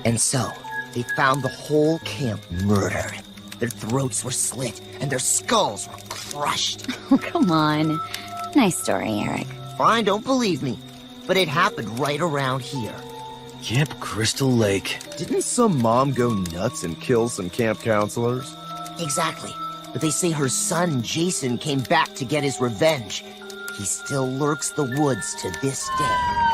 And so, they found the whole camp murdered. Their throats were slit, and their skulls were crushed. Oh, come on. Nice story, Eric. Fine, don't believe me, but it happened right around here. Camp Crystal Lake. Didn't some mom go nuts and kill some camp counselors? Exactly. But they say her son, Jason, came back to get his revenge. He still lurks the woods to this day.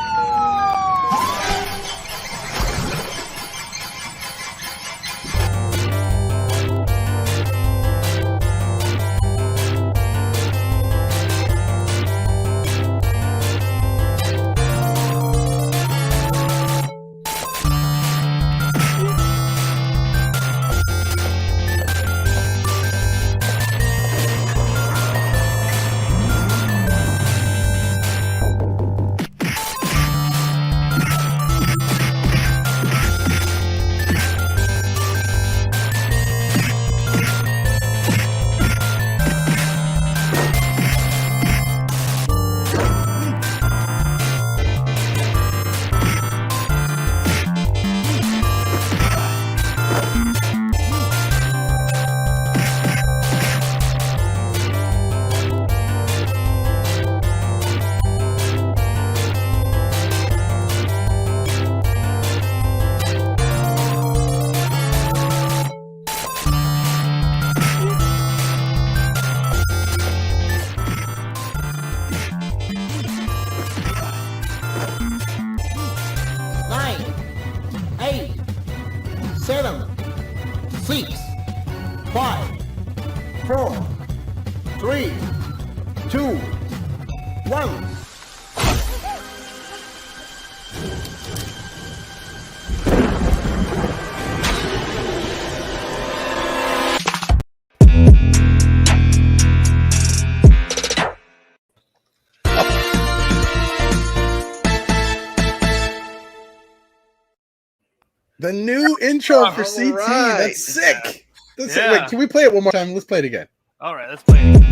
The new intro for CT. Right. That's sick. That's Yeah. Wait, can we play it one more time? Let's play it again. All right, let's play it.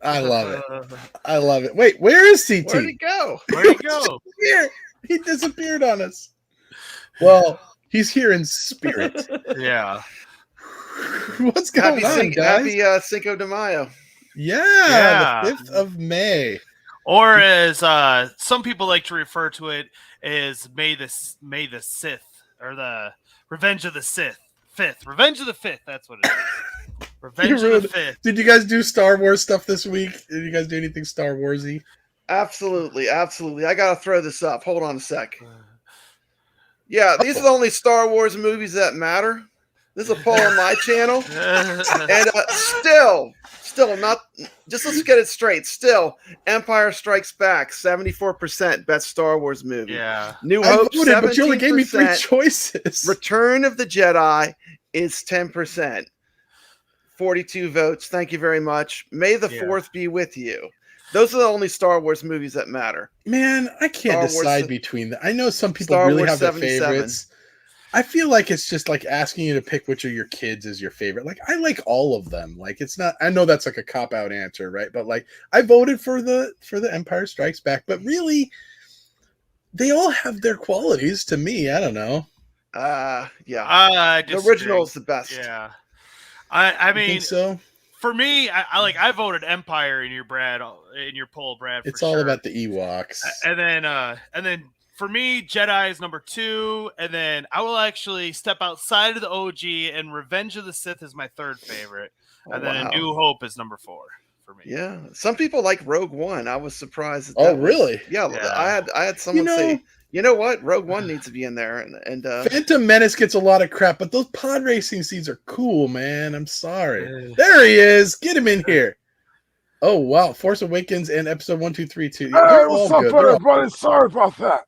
I love it. I love it. Wait, where is CT? Where'd he go? Where'd he go? Here. He disappeared on us. Well, he's here in spirit. Yeah. What's going on, guys? Happy Cinco de Mayo. Yeah, the 5th of May. Or as some people like to refer to it as May the Sith, or the Revenge of the Sith. Revenge of the Fifth, that's what it is. Revenge of the Fifth. Did you guys do Star Wars stuff this week? Did you guys do anything Star Warsy? Absolutely. I gotta throw this up. Hold on a sec. Yeah, these are the only Star Wars movies that matter. This is a poll on my channel. And still not, just let's get it straight. Still, Empire Strikes Back, 74% best Star Wars movie. Yeah. New Hope, voted, 17%. but you only gave me 3 choices. Return of the Jedi is 10%. 42 votes. Thank you very much. May the 4th be with you. Those are the only Star Wars movies that matter. Man, I can't decide between them. I know some people Star really Wars have their 77. favorites. I feel like it's just like asking you to pick which of your kids is your favorite. Like, I like all of them. Like, it's not, I know that's like a cop-out answer, right? But like, I voted for the Empire Strikes Back, but really, they all have their qualities to me. I don't know. Yeah. The original is the best. Yeah. I mean, think so? For me, I voted Empire in your poll, Brad. It's all about the Ewoks. And then for me, Jedi is number 2, and then I will actually step outside of the OG, and Revenge of the Sith is my 3rd favorite, and then A New Hope is number 4 for me. Yeah, some people like Rogue One. I was surprised. Really? Yeah, I had someone say, you know what, Rogue One needs to be in there, and Phantom Menace gets a lot of crap, but those pod racing scenes are cool, man. I'm sorry. There he is. Get him in here. Oh wow, Force Awakens and Episode 1, 2, 3, 2. Hey, what's up, everybody? Sorry about that.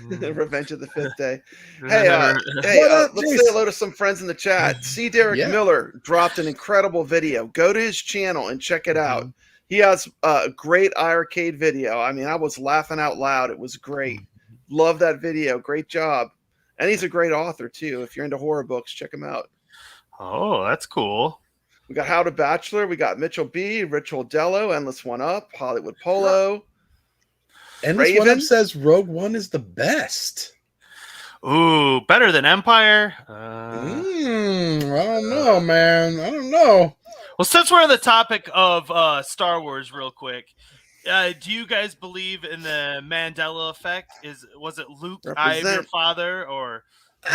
Revenge of the Fifth Day. Hey, let's say hello to some friends in the chat. C. Derek Miller dropped an incredible video. Go to his channel and check it out. He has a great iiRcade video. I mean, I was laughing out loud. It was great. Love that video. Great job. And he's a great author, too. If you're into horror books, check him out. Oh, that's cool. We got How to Bachelor. We got Mitchell B., Ritual Dello, Endless One Up, Hollywood Polo. Endless One Up says Rogue One is the best. Ooh, better than Empire? I don't know, man. I don't know. Well, since we're on the topic of Star Wars real quick, do you guys believe in the Mandela effect? Was it Luke, I am your father, or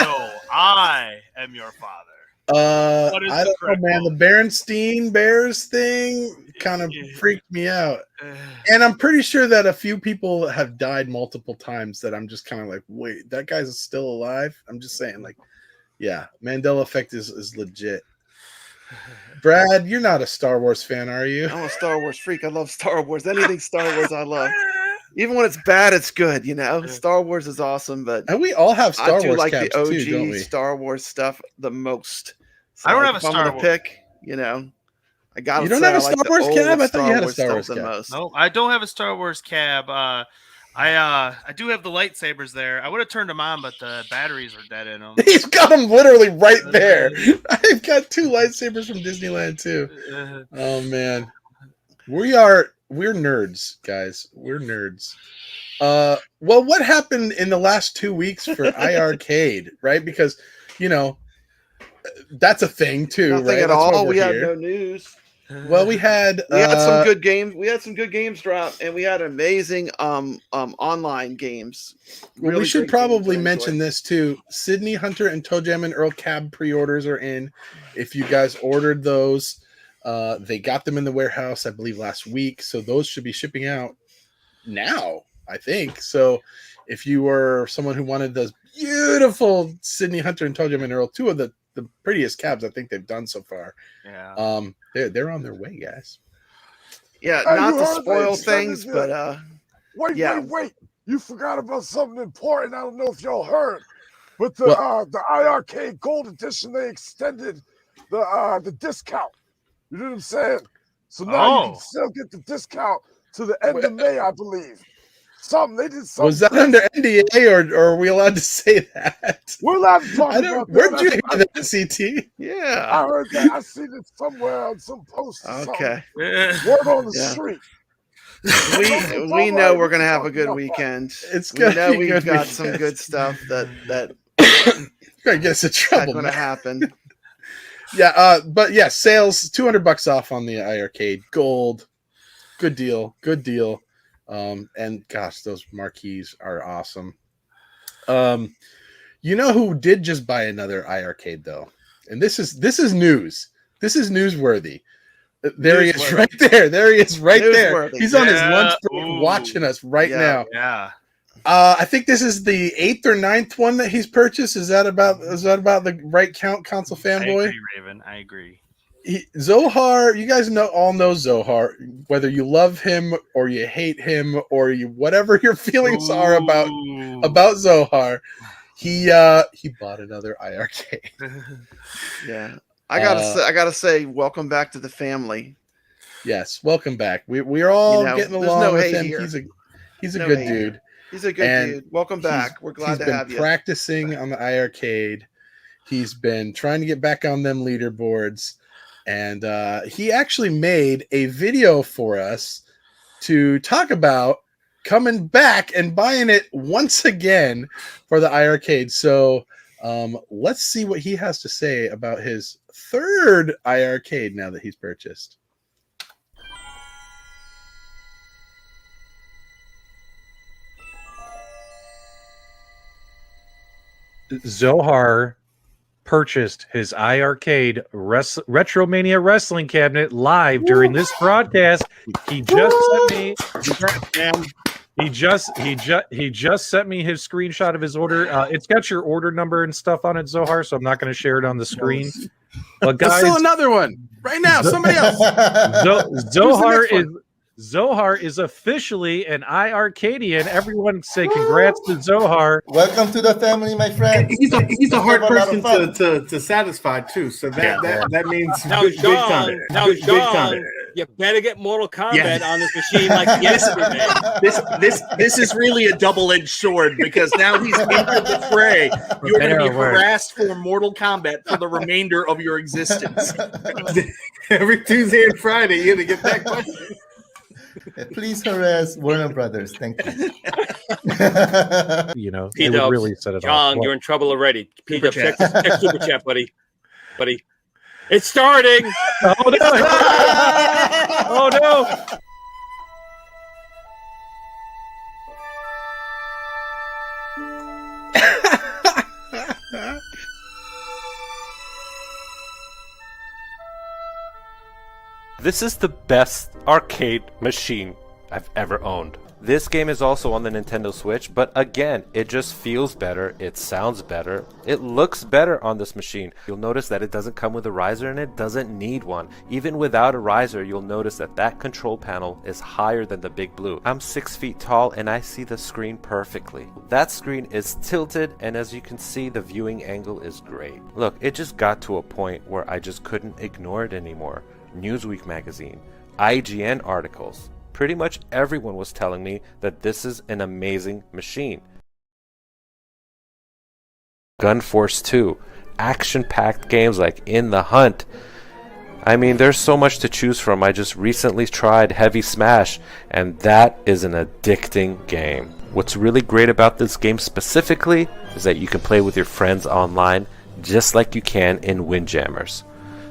no, I am your father? I don't know, man. The Berenstein Bears thing kind of freaked me out. And I'm pretty sure that a few people have died multiple times that I'm just kind of like, wait, that guy's still alive? I'm just saying, like, yeah, Mandela effect is legit. Brad, you're not a Star Wars fan, are you? I'm a Star Wars freak. I love Star Wars. Anything Star Wars I love. Even when it's bad, it's good, you know? Star Wars is awesome, but and we all have Star Wars like caps the OG too, don't we? Star Wars stuff the most. So I don't have a Star Wars pick, you know. I got. You don't have a Star Wars cab? I thought you had a Star Wars cab. No, I don't have a Star Wars cab. I do have the lightsabers there. I would have turned them on, but the batteries are dead in them. He's got them literally right there. I've got 2 lightsabers from Disneyland too. Oh man, we're nerds, guys. We're nerds. Well, what happened in the last 2 weeks for iiRcade, right? Because you know that's a thing too. Nothing right? at That's all. We here. had no news. Well, we had some good games. We had some good games drop, and we had amazing online games. Well, we should probably mention this too. Sydney Hunter and Toe Jam and Earl cab pre-orders are in. If you guys ordered those, they got them in the warehouse, I believe, last week. So those should be shipping out now, I think. So if you were someone who wanted those beautiful Sydney Hunter and Toe Jam and Earl, 2 of the prettiest cabs I think they've done so far. Yeah. They're on their way, guys. Yeah, not to spoil things, but wait. You forgot about something important. I don't know if y'all heard. But the iiRcade Gold Edition, they extended the discount. You know what I'm saying? So now you can still get the discount to the end of May, I believe. They did something. Was that under NDA or are we allowed to say that? We're allowed to talk about that. Where'd you hear that, CT? Yeah. I heard that. I seen it somewhere on some post. Okay. Word on the street. We know we're gonna have a good weekend. We've got some good stuff that gonna get us in trouble. That's gonna happen. Yeah, but yeah, sales $200 off on the iiRcade Gold. Good deal. And gosh, those marquees are awesome. You know who did just buy another iiRcade though? And this is news. This is newsworthy. There he is right there. There he is right there. He's on his lunch break watching us right now. Yeah. I think this is the 8th or 9th one that he's purchased. Is that about the right count, console fanboy? I agree, Raven. I agree. Zohar, you guys all know Zohar, whether you love him or you hate him or whatever your feelings are about Zohar. He bought another iiRcade. Yeah. I gotta say, welcome back to the family. Yes, welcome back. We're all getting along with him. Here. He's a good dude. He's a good dude. Welcome back. We're glad to have you. He's been practicing on the iiRcade. He's been trying to get back on them leaderboards. And he actually made a video for us to talk about coming back and buying it once again for the iiRcade. So let's see what he has to say about his 3rd iiRcade now that he's purchased. Zohar purchased his iiRcade Retromania wrestling cabinet live during this broadcast. He just sent me. He just sent me his screenshot of his order. It's got your order number and stuff on it, Zohar. So I'm not going to share it on the screen. But guys, let's sell another one right now. Somebody else. Zohar is officially an iiRcadian. Everyone say congrats to Zohar. Welcome to the family, my friend. He's a hard person to satisfy too. So that means big time. Big time. You better get Mortal Kombat on this machine like yesterday. This is really a double-edged sword because now he's into the fray. You're going to be harassed for Mortal Kombat for the remainder of your existence. Every Tuesday and Friday, you're going to get that question. Please harass Warner Brothers. Thank you. You know, it P-Dubs, would really set it John, off. you're in trouble already. P-Dubs, Super check Super Chat, buddy. It's starting. Oh, no. Oh, no. This is the best arcade machine I've ever owned. This game is also on the Nintendo Switch, but again, it just feels better, it sounds better, it looks better on this machine. You'll notice that it doesn't come with a riser and it doesn't need one. Even without a riser, you'll notice that that control panel is higher than the Big Blue. I'm 6 feet tall and I see the screen perfectly. That screen is tilted, and as you can see, the viewing angle is great. Look, it just got to a point where I just couldn't ignore it anymore. Newsweek magazine, IGN articles. Pretty much everyone was telling me that this is an amazing machine. Gun Force 2, action-packed games like In the Hunt. I mean, there's so much to choose from. I just recently tried Heavy Smash, and that is an addicting game. What's really great about this game specifically is that you can play with your friends online just like you can in Windjammers.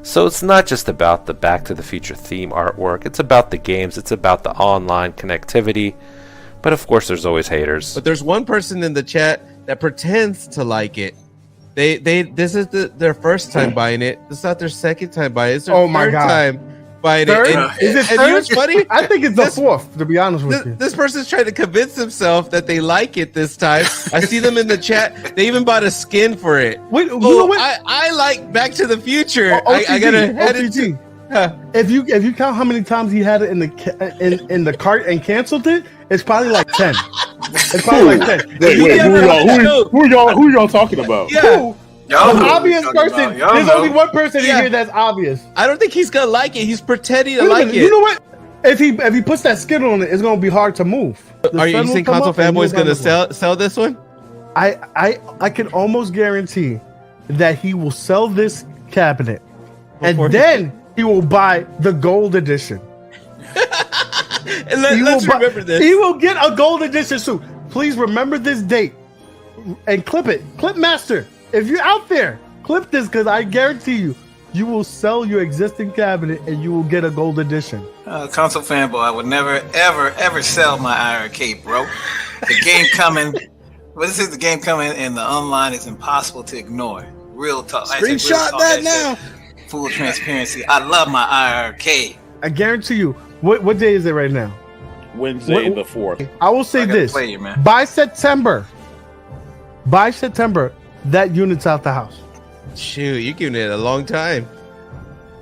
So it's not just about the Back to the Future theme artwork, it's about the games, it's about the online connectivity, but of course there's always haters. But there's one person in the chat that pretends to like it. This is their first time buying it. It's not their second time buying it. It's their third time buying Third? it. And, Is it and third? you know what's funny? I think it's the fourth, to be honest with you. This person's trying to convince himself that they like it this time. I see them in the chat. They even bought a skin for it. Wait, you know what? I like Back to the Future. OTG, I gotta head OTG. into. If you count how many times he had it in the cart and canceled it, it's probably like 10. It's probably like 10. Wait, who y'all talking about? Yeah. The obvious person. There's only one person in here that's obvious. I don't think he's gonna like it. He's pretending to like it. You know what? If he puts that skin on it, it's gonna be hard to move. Are you think Console Fanboy's gonna sell this one? I can almost guarantee that he will sell this cabinet, and then he will buy the gold edition. And let's remember this. He will get a gold edition suit. Please remember this date and clip it. Clip master. If you're out there, clip this, because I guarantee you will sell your existing cabinet and you will get a gold edition. Console Fanboy, I would never, ever sell my iiRcade, bro. The game coming, the game coming, and the online is impossible to ignore. Real talk. Screenshot that now. Full transparency. I love my iiRcade. I guarantee you. What day is it right now? Wednesday the 4th. I will say this. By September, that unit's out the house. Shoot, you're giving it a long time.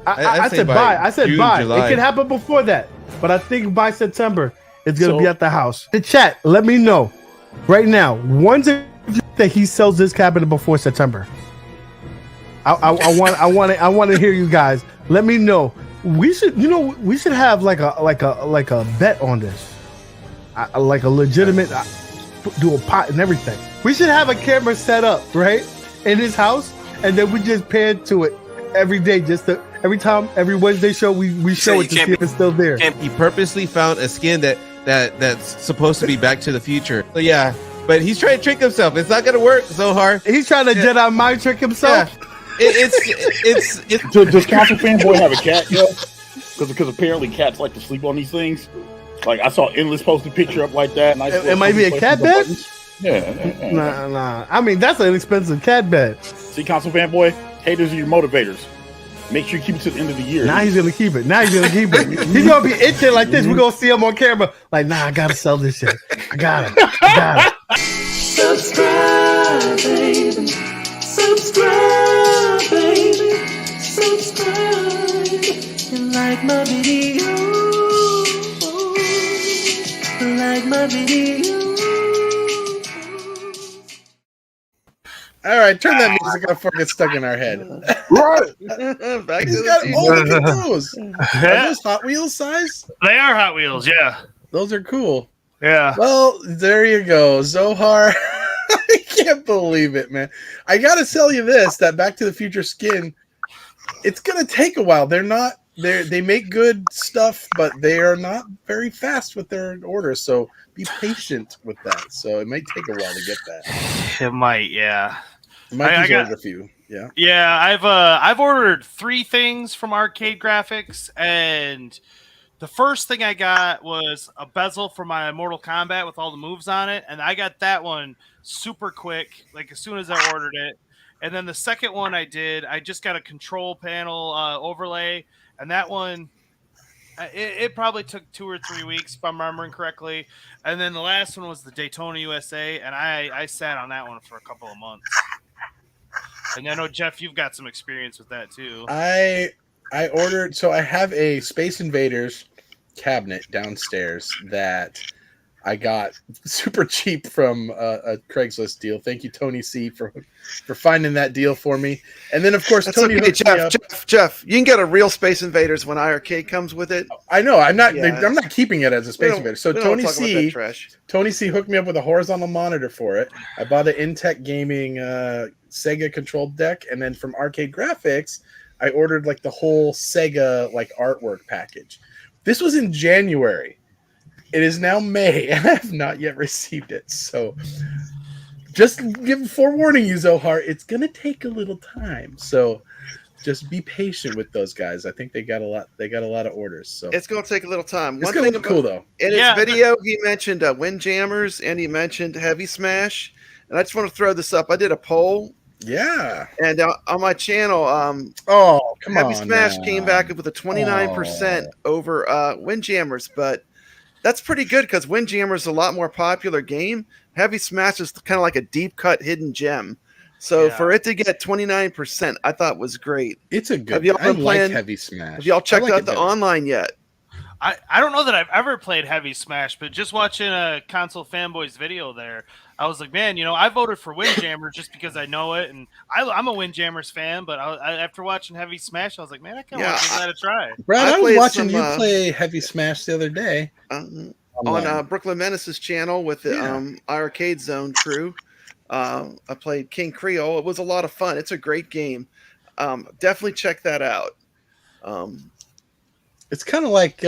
I said buy. I said June, buy. July. It could happen before that, but I think by September it's gonna be at the house. The chat, let me know right now. Ones that he sells this cabinet before September. I want to hear you guys. Let me know. We should have like a bet on this, like a legitimate. Do a pot and everything. We should have a camera set up right in his house, and then we just pan to it every day. Every Wednesday show we show it to see if it's still there. He purposely found a skin that's supposed to be Back to the Future. So yeah, but he's trying to trick himself. It's not gonna work so hard. He's trying to Jedi mind trick himself. Yeah. It's Does Console Fanboy have a cat, yo? Because apparently cats like to sleep on these things. Like I saw Endless post a picture up like that. Nice it might be a cat bed. Yeah. Nah. I mean, that's an expensive cat bed. See, Console Fanboy, haters are your motivators. Make sure you keep it to the end of the year. Now he's gonna keep it. He's gonna be itching like this. We're gonna see him on camera. Like, nah, I gotta sell this shit. I got it. Subscribe, baby. Subscribe, baby. Subscribe. And like my video. Like my video. All right, turn that music off before it gets stuck in our head. Right. He's got look at those. Are those Hot Wheels size? They are Hot Wheels, yeah. Those are cool. Yeah. Well, there you go, Zohar. I can't believe it, man. I gotta tell you this: that Back to the Future skin, it's gonna take a while. They're not they make good stuff, but they are not very fast with their orders. So be patient with that. So it might take a while to get that. It might, yeah. Mikey's ordered a few. Yeah. Yeah, I've ordered 3 things from Arcade Graphics, and the first thing I got was a bezel for my Mortal Kombat with all the moves on it, and I got that one super quick, like as soon as I ordered it. And then the second one I just got a control panel overlay, and that one, it probably took 2 or 3 weeks if I'm remembering correctly. And then the last one was the Daytona USA, and I sat on that one for a couple of months. And I know, Jeff, you've got some experience with that too. I ordered, so I have a Space Invaders cabinet downstairs that I got super cheap from a Craigslist deal. Thank you, Tony C, for finding that deal for me. And then, of course, That's Tony okay, Jeff, you can get a real Space Invaders when iiRcade comes with it. I know. I'm not keeping it as a Space Invader. So Tony C hooked me up with a horizontal monitor for it. I bought an Intech Gaming Sega controlled deck, and then from Arcade Graphics, I ordered like the whole Sega like artwork package. This was in January. It is now May, and I have not yet received it. So just forewarning you, Zohar, it's going to take a little time. So just be patient with those guys. I think they got a lot. They got a lot of orders. So it's going to take a little time. It's going to look cool, though. In his video, he mentioned Windjammers, and he mentioned Heavy Smash. And I just want to throw this up. I did a poll. Yeah. And on my channel, Heavy Smash came back with a 29% over Windjammers, but that's pretty good because Windjammers is a lot more popular game. Heavy Smash is kind of like a deep cut hidden gem. So for it to get 29%, I thought was great. It's a good. Have y'all been playing Heavy Smash? Have y'all checked out the online yet? I don't know that I've ever played Heavy Smash, but just watching a Console Fanboys video there, I was like, man, I voted for Windjammers just because I know it, and I'm a Windjammers fan. But after watching Heavy Smash, I was like, man, I kind of want to give that a try. Brad, I was watching you play Heavy Smash the other day on Brooklyn Menace's channel with the iiRcade Zone crew. I played King Creole. It was a lot of fun. It's a great game. Definitely check that out. It's kind of like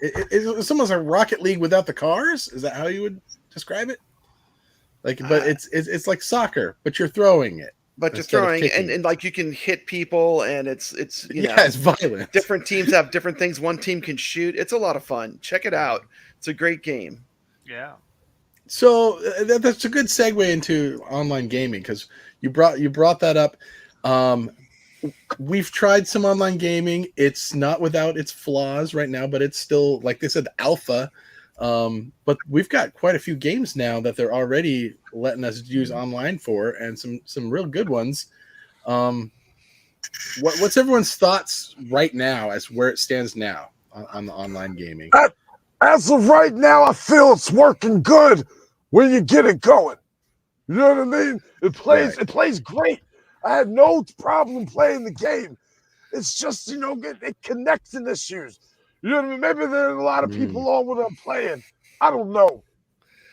it's almost like Rocket League without the cars. Is that how you would describe it? Like, but it's like soccer, but you're throwing it. But you're throwing, and like you can hit people, and it's it's violent. Different teams have different things. One team can shoot. It's a lot of fun. Check it out. It's a great game. Yeah. So that's a good segue into online gaming because you brought that up. We've tried some online gaming. It's not without its flaws right now, but it's still, like they said, alpha. But we've got quite a few games now that they're already letting us use online for, and some real good ones. What's everyone's thoughts right now as where it stands now on the online gaming? As of right now, I feel it's working good when you get it going. You know what I mean? It plays great. I had no problem playing the game. It's just, it connection issues. You know what I mean? Maybe there are a lot of people on when I'm playing. I don't know.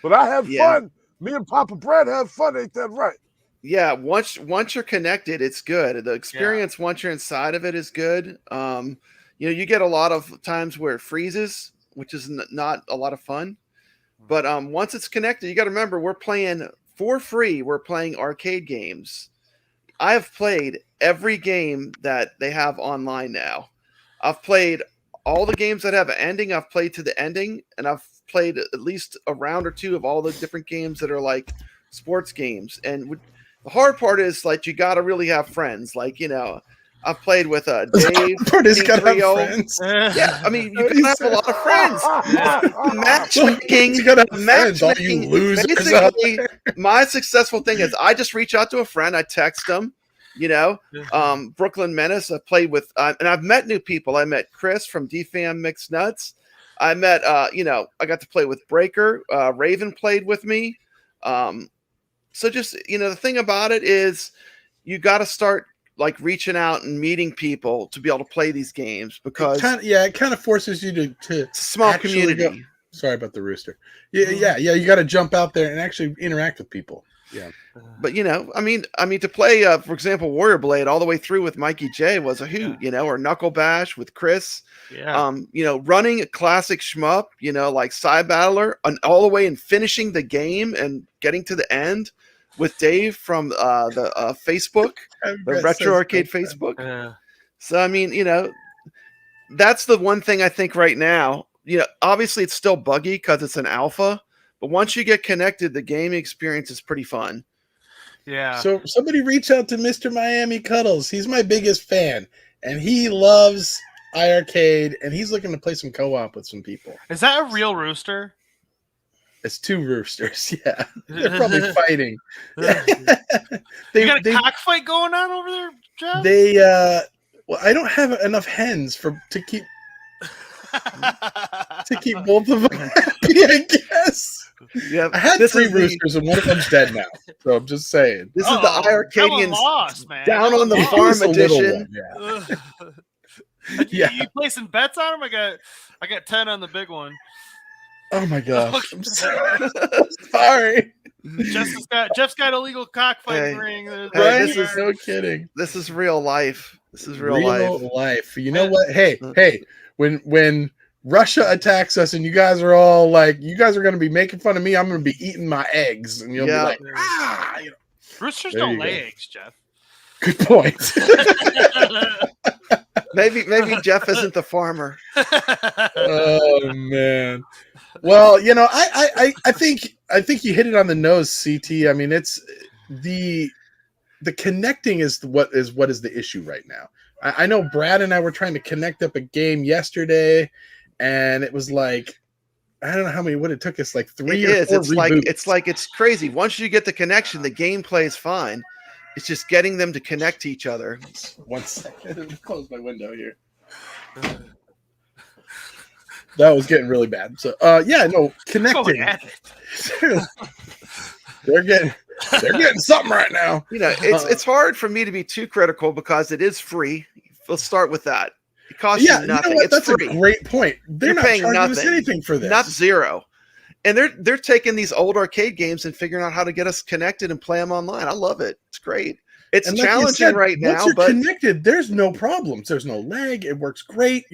But I have fun. Me and Papa Brad have fun. Ain't that right? Yeah. Once you're connected, it's good. The experience once you're inside of it is good. You get a lot of times where it freezes, which is not a lot of fun. But once it's connected, you got to remember, we're playing for free. We're playing arcade games. I have played every game that they have online now. I've played all the games that have an ending. I've played to the ending, and I've played at least a round or two of all the different games that are like sports games. And the hard part is, like, you got to really have friends. Like, I've played with Dave. Friends. Yeah, I mean, you can have a lot of friends. Matchmaking. You losers basically, my successful thing is I just reach out to a friend. I text them. Brooklyn Menace. I played with, and I've met new people. I met Chris from DFAM Mixed Nuts. I met, I got to play with Breaker. Raven played with me. So just, the thing about it is you got to start like reaching out and meeting people to be able to play these games, because it kind of forces you to small community. Sorry about the rooster. Yeah. You got to jump out there and actually interact with people. Yeah. But I mean, to play, for example, Warrior Blade all the way through with Mikey J was a hoot, or Knuckle Bash with Chris. Yeah. Running a classic shmup, like Side Battler, and all the way and finishing the game and getting to the end with Dave from the Facebook, the Retro Arcade Facebook. So I mean, that's the one thing I think right now. Obviously it's still buggy because it's an alpha, but once you get connected, the gaming experience is pretty fun. Yeah. So somebody reach out to Mr. Miami Cuddles. He's my biggest fan, and he loves iiRcade, and he's looking to play some co-op with some people. Is that a real rooster? It's two roosters. Yeah, they're probably fighting. You got a cockfight going on over there, Jeff? Well, I don't have enough hens to keep both of them happy, I guess. Yeah, I had three roosters and one of them's dead now. So I'm just saying. This is the iiRcadians down on the farm edition. Yeah. You placing bets on them? I got 10 on the big one. Oh my gosh. I'm sorry. Jeff's got a legal cockfighting ring. Right? This is no kidding. This is real life. This is real life. You know what? Hey, when Russia attacks us and you guys are all like, you guys are going to be making fun of me, I'm going to be eating my eggs, and you'll be like, roosters don't lay eggs, Jeff. Good point. maybe Jeff isn't the farmer. Oh man. Well, I think you hit it on the nose, CT. I mean, it's the connecting is what is the issue right now. I know Brad and I were trying to connect up a game yesterday, and it was like, I don't know how many. What it took us, like 3 or 4 reboots. It's crazy. Once you get the connection, the gameplay is fine. It's just getting them to connect to each other. 1 second. Let me close my window here. That was getting really bad. So, connecting. They're getting something right now. It's hard for me to be too critical because it is free. Let's start with that. It costs you nothing. That's free. A great point. They're not paying charging nothing. us anything for this. Not zero. And they're taking these old arcade games and figuring out how to get us connected and play them online. I love it. It's great. It's challenging right now. Once you're connected, there's no problems. There's no lag. It works great.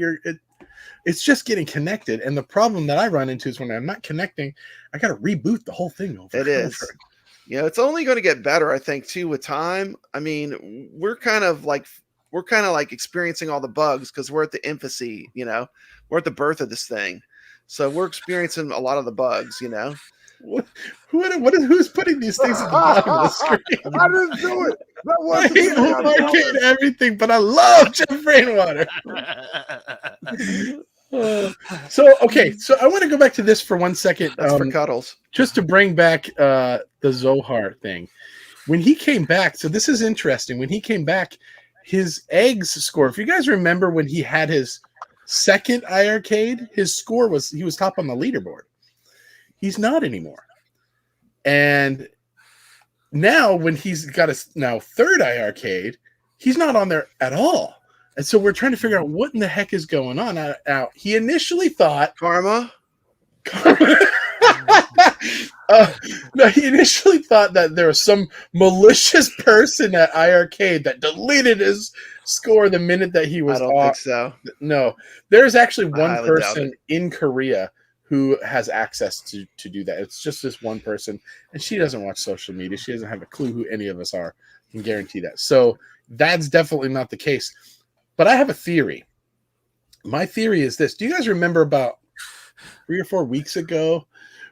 It's just getting connected. And the problem that I run into is when I'm not connecting, I got to reboot the whole thing over. It is. It's only going to get better, I think, too, with time. I mean, we're kind of like experiencing all the bugs because we're at the infancy. We're at the birth of this thing. So we're experiencing a lot of the bugs, Who's putting these things at the bottom of the screen? I didn't do it. That wasn't I hate iiRcade everything, but I love Jeff Rainwater. So I want to go back to this for 1 second. That's for Cuddles. Just to bring back the Zohar thing. When he came back, so this is interesting. When he came back, his eggs score, if you guys remember when he had his second iiRcade, his score he was top on the leaderboard. He's not anymore. And now when he's got his third iiRcade, he's not on there at all. And so we're trying to figure out what in the heck is going on. Now, he initially thought karma. No, he initially thought that there was some malicious person at iiRcade that deleted his score the minute that he was I don't think so. No, there's actually one person in Korea who has access to do that. It's just this one person, and she doesn't watch social media. She doesn't have a clue who any of us are. I can guarantee that. So that's definitely not the case. But I have a theory. My theory is this. Do you guys remember about 3 or 4 weeks ago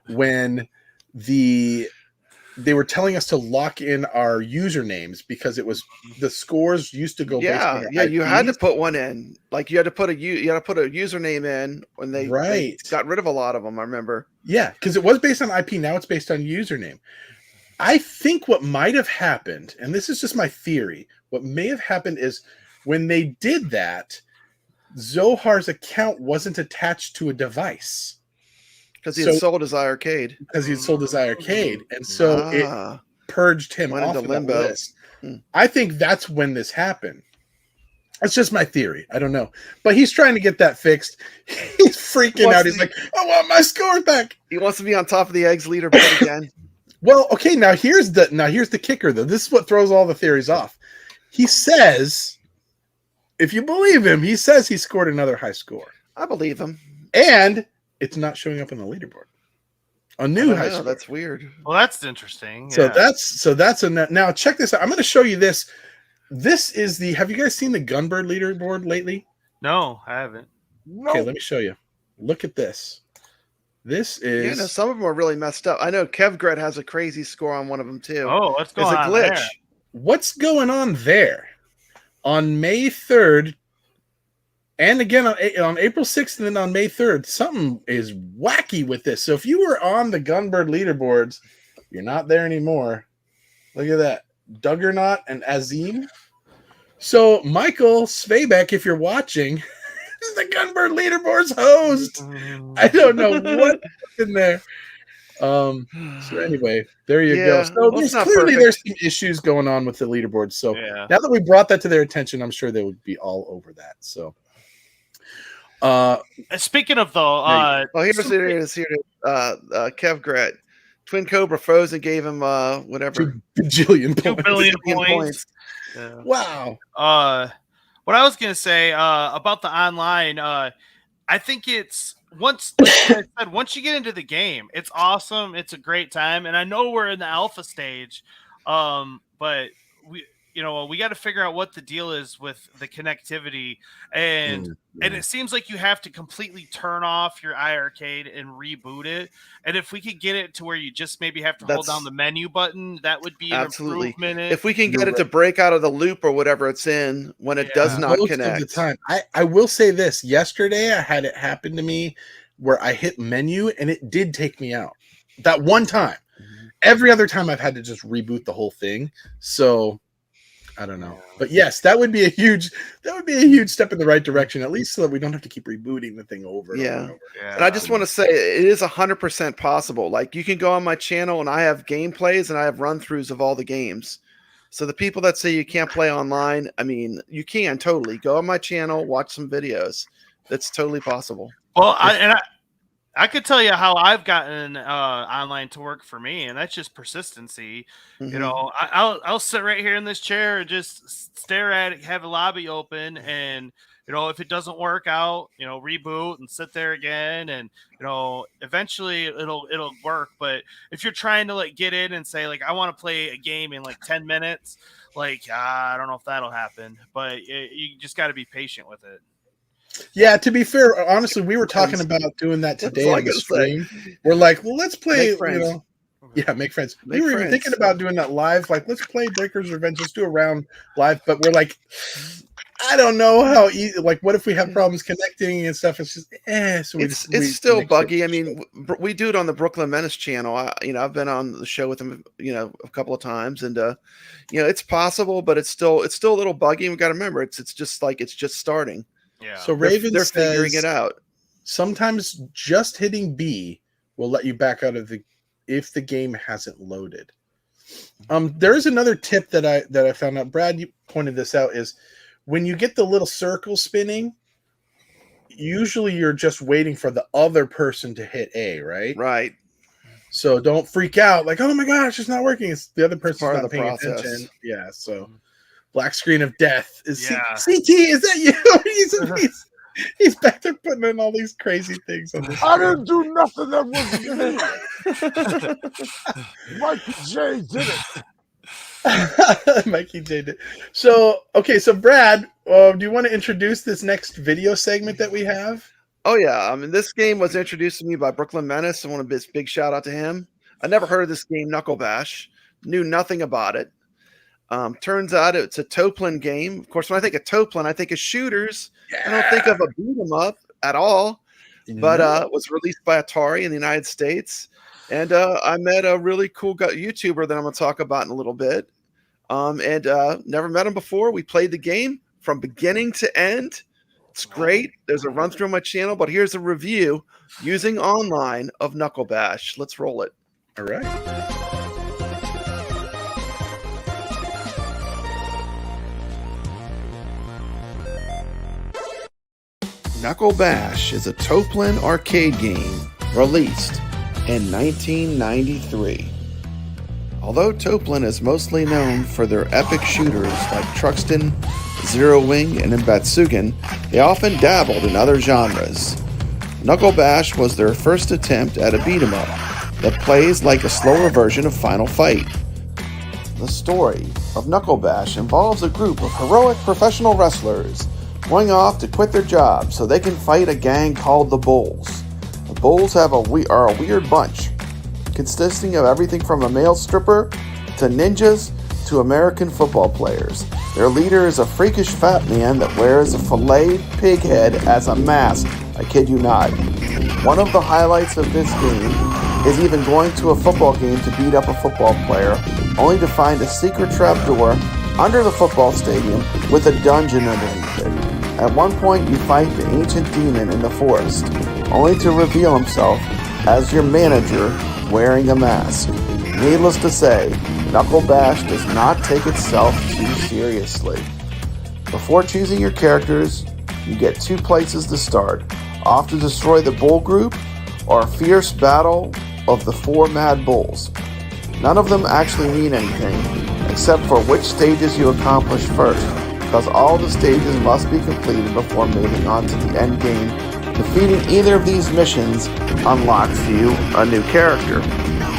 when they were telling us to lock in our usernames because it was the scores used to go based on IPs? You had to put one in. Like you had to put a username in when they got rid of a lot of them. I remember. Yeah, because it was based on IP. Now it's based on username. I think what might have happened, and this is just my theory, what may have happened is when they did that, Zohar's account wasn't attached to a device. Because he had sold his iiRcade. Because he had sold his iiRcade. And so it purged him off of that list. I think that's when this happened. That's just my theory. I don't know. But he's trying to get that fixed. He's freaking out. He's like, I want my score back. He wants to be on top of the eggs leaderboard again. Well, okay, now here's the kicker though. This is what throws all the theories off. He says, if you believe him, he says he scored another high score. I believe him. And it's not showing up on the leaderboard. A new high score. That's weird. Well, that's interesting. So that's a now check this out. I'm going to show you this. This is the. Have you guys seen the Gunbird leaderboard lately? No, I haven't. Okay, let me show you. Look at this. This is. Yeah, no, some of them are really messed up. I know Kevgret has a crazy score on one of them too. Oh, what's going on It's a glitch. there? What's going on there? On May 3rd, and again on April 6th, and then on May 3rd, something is wacky with this. So if you were on the Gunbird leaderboards, you're not there anymore. Look at that. Duggernaut and Azim. So Michael Svebeck, if you're watching, is the Gunbird leaderboards host. I don't know what in there. So anyway, there you go. So there's some issues going on with the leaderboard. So now that we brought that to their attention, I'm sure they would be all over that. So speaking of though, here's Kevgret. Twin Cobra froze and gave him whatever 2 bajillion points. 2 billion points. Yeah. Wow. What I was gonna say about the online, I think it's once you get into the game, it's awesome. It's a great time, and I know we're in the alpha stage, but we got to figure out what the deal is with the connectivity, and it seems like you have to completely turn off your iiRcade and reboot it. And if we could get it to where you just maybe have to hold down the menu button, that would be an improvement. If we can get it to break out of the loop or whatever it's in when it does not connect. Most of the time, I will say this. Yesterday, I had it happen to me where I hit menu and it did take me out. That one time. Every other time, I've had to just reboot the whole thing. So I don't know, but yes, that would be a huge step in the right direction, at least so that we don't have to keep rebooting the thing over and over and over. And I just want to say it is 100% possible. Like you can go on my channel and I have gameplays and I have run throughs of all the games. So the people that say you can't play online, I mean, you can totally go on my channel, watch some videos. That's totally possible. Well, I could tell you how I've gotten online to work for me, and that's just persistency. Mm-hmm. You know, I'll sit right here in this chair and just stare at it, have a lobby open, and if it doesn't work out, reboot and sit there again, and eventually it'll work. But if you're trying to get in and say I want to play a game in 10 minutes, I don't know if that'll happen. But you just got to be patient with it. Yeah, to be fair, honestly, we were talking about doing that today on the stream. We're like, well, let's play, make friends. We were even thinking about doing that live. Let's play Breaker's Revenge. Let's do a round live. But we're like, I don't know how easy. What if we have problems connecting and stuff? It's just, So it's still buggy. I mean, we do it on the Brooklyn Menace channel. I've been on the show with him, a couple of times, and it's possible, but it's still a little buggy. And we got to remember, it's just it's just starting. Yeah. So Raven they're says, figuring it out. Sometimes just hitting B will let you back out of if the game hasn't loaded. There is another tip that I found out. Brad, you pointed this out, is when you get the little circle spinning, usually you're just waiting for the other person to hit A, right? Right. So don't freak out oh my gosh, it's not working. It's the other person's part not of the paying process. attention. Yeah, so black screen of death is CT. Is that you? He's back there putting in all these crazy things on this. I didn't do nothing that wasn't me. Mikey J did it. Mikey J did. So Brad, do you want to introduce this next video segment that we have? Oh yeah, I mean, this game was introduced to me by Brooklyn Menace. I want to big shout out to him. I never heard of this game, Knuckle Bash. Knew nothing about it. Turns out it's a Toplin game. Of course, when I think of Toplin, I think of shooters. I don't think of a beat 'em up at all. But it was released by Atari in the United States. And I met a really cool YouTuber that I'm going to talk about in a little bit. And never met him before. We played the game from beginning to end. It's great. There's a run through on my channel, but here's a review using online of Knuckle Bash. Let's roll it. All right. Knuckle Bash is a Toplin arcade game released in 1993. Although Toplin is mostly known for their epic shooters like Truxton, Zero Wing, and Batsugan, they often dabbled in other genres. Knuckle Bash was their first attempt at a beat-em-up that plays like a slower version of Final Fight. The story of Knuckle Bash involves a group of heroic professional wrestlers going off to quit their jobs so they can fight a gang called the Bulls. The Bulls are a weird bunch, consisting of everything from a male stripper to ninjas to American football players. Their leader is a freakish fat man that wears a filleted pig head as a mask. I kid you not. One of the highlights of this game is even going to a football game to beat up a football player, only to find a secret trapdoor under the football stadium with a dungeon underneath it. At one point, you fight the ancient demon in the forest, only to reveal himself as your manager wearing a mask. Needless to say, Knuckle Bash does not take itself too seriously. Before choosing your characters, you get 2 places to start: off to destroy the Bull Group, or a fierce battle of the 4 Mad Bulls. None of them actually mean anything, except for which stages you accomplish first, because all the stages must be completed before moving on to the end game. Defeating either of these missions unlocks you a new character.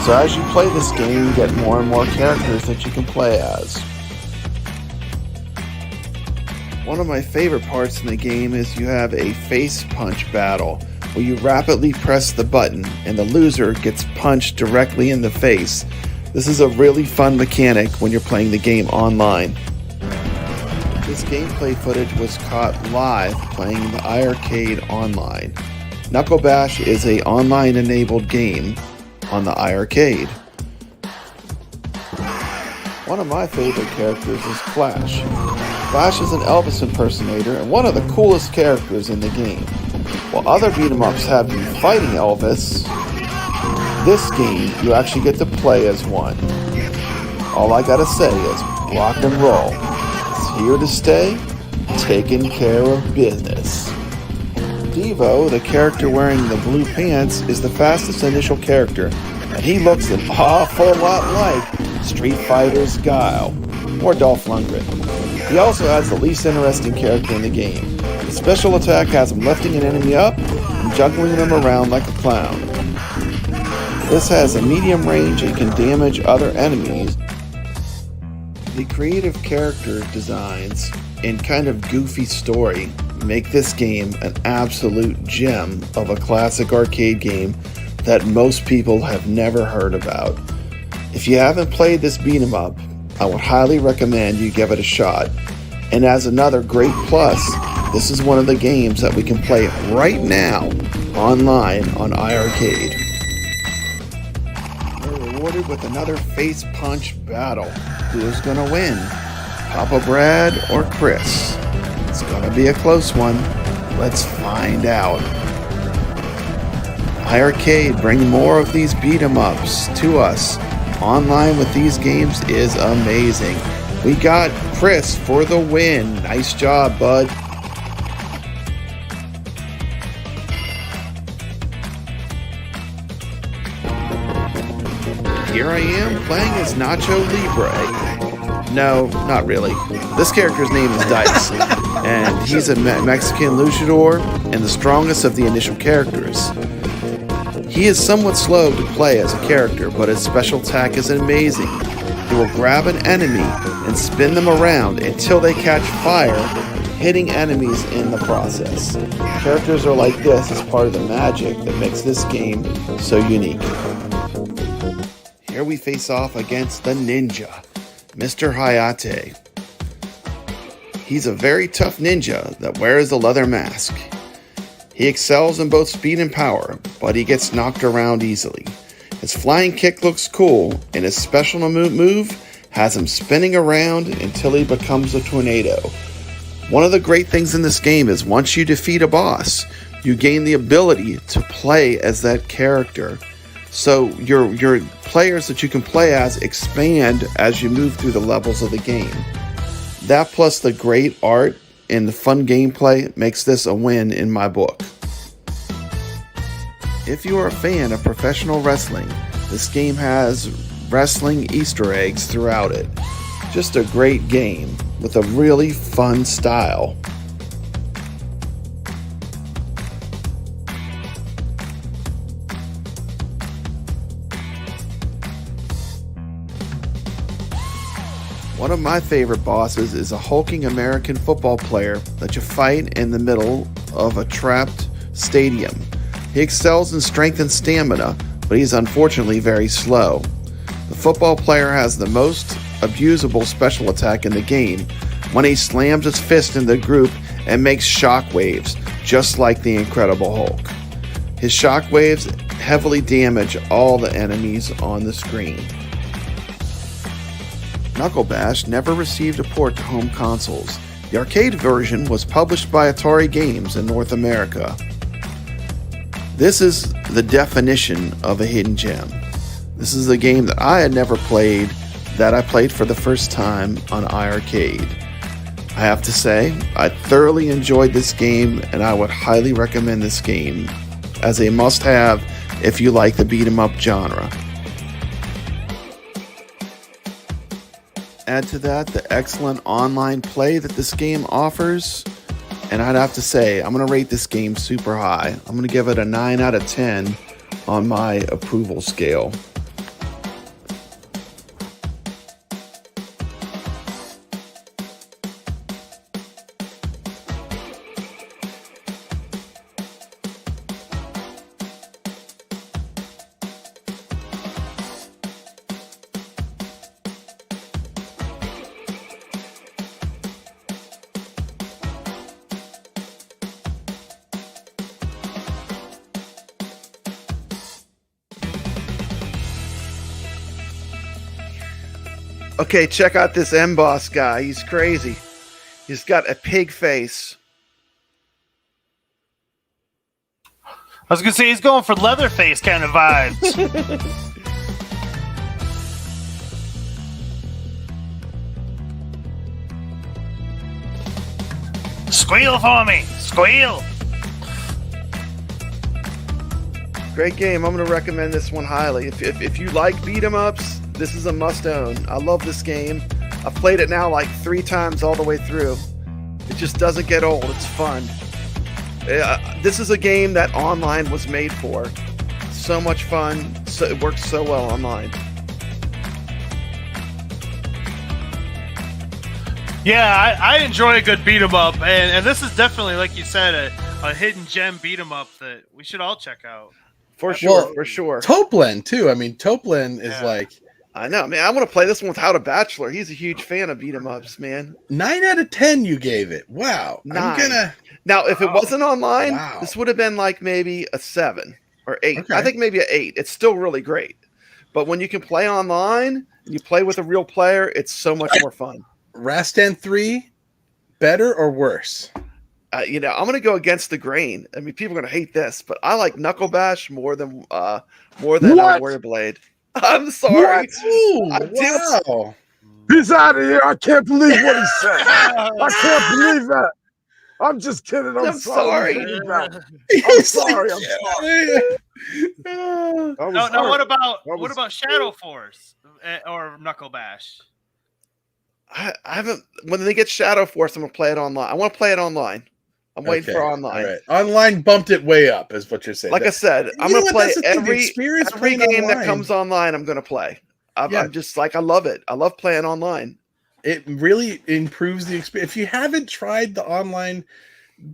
So as you play this game, you get more and more characters that you can play as. One of my favorite parts in the game is you have a face punch battle, where you rapidly press the button and the loser gets punched directly in the face. This is a really fun mechanic when you're playing the game online. This gameplay footage was caught live playing the iiRcade online. Knuckle Bash is an online-enabled game on the iiRcade. One of my favorite characters is Flash. Flash is an Elvis impersonator and one of the coolest characters in the game. While other beat-em-ups have you fighting Elvis, this game you actually get to play as one. All I gotta say is rock and roll. It's here to stay, taking care of business. Devo, the character wearing the blue pants, is the fastest initial character, and he looks an awful lot like Street Fighter's Guile, or Dolph Lundgren. He also has the least interesting character in the game. His special attack has him lifting an enemy up and juggling them around like a clown. This has a medium range and can damage other enemies. The creative character designs and kind of goofy story make this game an absolute gem of a classic arcade game that most people have never heard about. If you haven't played this beat 'em up, I would highly recommend you give it a shot. And as another great plus, this is one of the games that we can play right now online on iiRcade. We're rewarded with another face punch battle. Who's gonna win? Papa Brad or Chris? It's gonna be a close one. Let's find out. iiRcade, bring more of these beat 'em ups to us. Online with these games is amazing. We got Chris for the win. Nice job, bud. Here I am playing as Nacho Libre. No, not really. This character's name is Dice, and he's a Mexican luchador and the strongest of the initial characters. He is somewhat slow to play as a character, but his special attack is amazing. He will grab an enemy and spin them around until they catch fire, hitting enemies in the process. Characters are like this as part of the magic that makes this game so unique. Here we face off against the ninja, Mr. Hayate. He's a very tough ninja that wears a leather mask. He excels in both speed and power, but he gets knocked around easily. His flying kick looks cool, and his special move has him spinning around until he becomes a tornado. One of the great things in this game is once you defeat a boss, you gain the ability to play as that character. So your players that you can play as expand as you move through the levels of the game. That plus the great art and the fun gameplay makes this a win in my book. If you are a fan of professional wrestling, this game has wrestling Easter eggs throughout it. Just a great game with a really fun style. One of my favorite bosses is a hulking American football player that you fight in the middle of a trapped stadium. He excels in strength and stamina, but he's unfortunately very slow. The football player has the most abusable special attack in the game when he slams his fist in the group and makes shockwaves, just like the Incredible Hulk. His shockwaves heavily damage all the enemies on the screen. Knuckle Bash never received a port to home consoles. The arcade version was published by Atari Games in North America. This is the definition of a hidden gem. This is a game that I had never played, that I played for the first time on iiRcade. I have to say, I thoroughly enjoyed this game, and I would highly recommend this game as a must-have if you like the beat-em-up genre. Add to that the excellent online play that this game offers, and I'd have to say, I'm going to rate this game super high. I'm going to give it a 9 out of 10 on my approval scale. Okay, check out this M-Boss guy. He's crazy. He's got a pig face. I was going to say, he's going for Leatherface kind of vibes. Squeal for me! Squeal! Great game. I'm going to recommend this one highly. If you like beat-em-ups, this is a must-own. I love this game. I've played it now like 3 times all the way through. It just doesn't get old. It's fun. This is a game that online was made for. So much fun. So it works so well online. Yeah, I enjoy a good beat 'em up, and this is definitely, like you said, a hidden gem beat 'em up that we should all check out. For sure, for sure. Toplin too. I mean, Toplin is like. I know, man. I want to play this one without a bachelor. He's a huge fan of beat 'em ups, man. 9 out of 10 you gave it. Wow. 9. I'm gonna. Now, if it wasn't online, this would have been like maybe a 7 or 8. Okay. I think maybe an 8. It's still really great. But when you can play online and you play with a real player, it's so much more fun. Rastan 3, better or worse? I'm going to go against the grain. I mean, people are going to hate this, but I like Knuckle Bash more than Warrior Blade. I'm sorry. Wow. He's out of here. I can't believe what he said. I can't believe that. I'm just kidding. I'm sorry. I'm sorry. No, what about Shadow Force or Knuckle Bash? I haven't. When they get Shadow Force, I'm gonna play it online. I want to play it online. I'm waiting for online. All right. Online bumped it way up, is what you're saying. Like I said, I'm gonna play every game that comes online. I'm gonna play. I'm just like, I love it. I love playing online. It really improves the experience. If you haven't tried the online,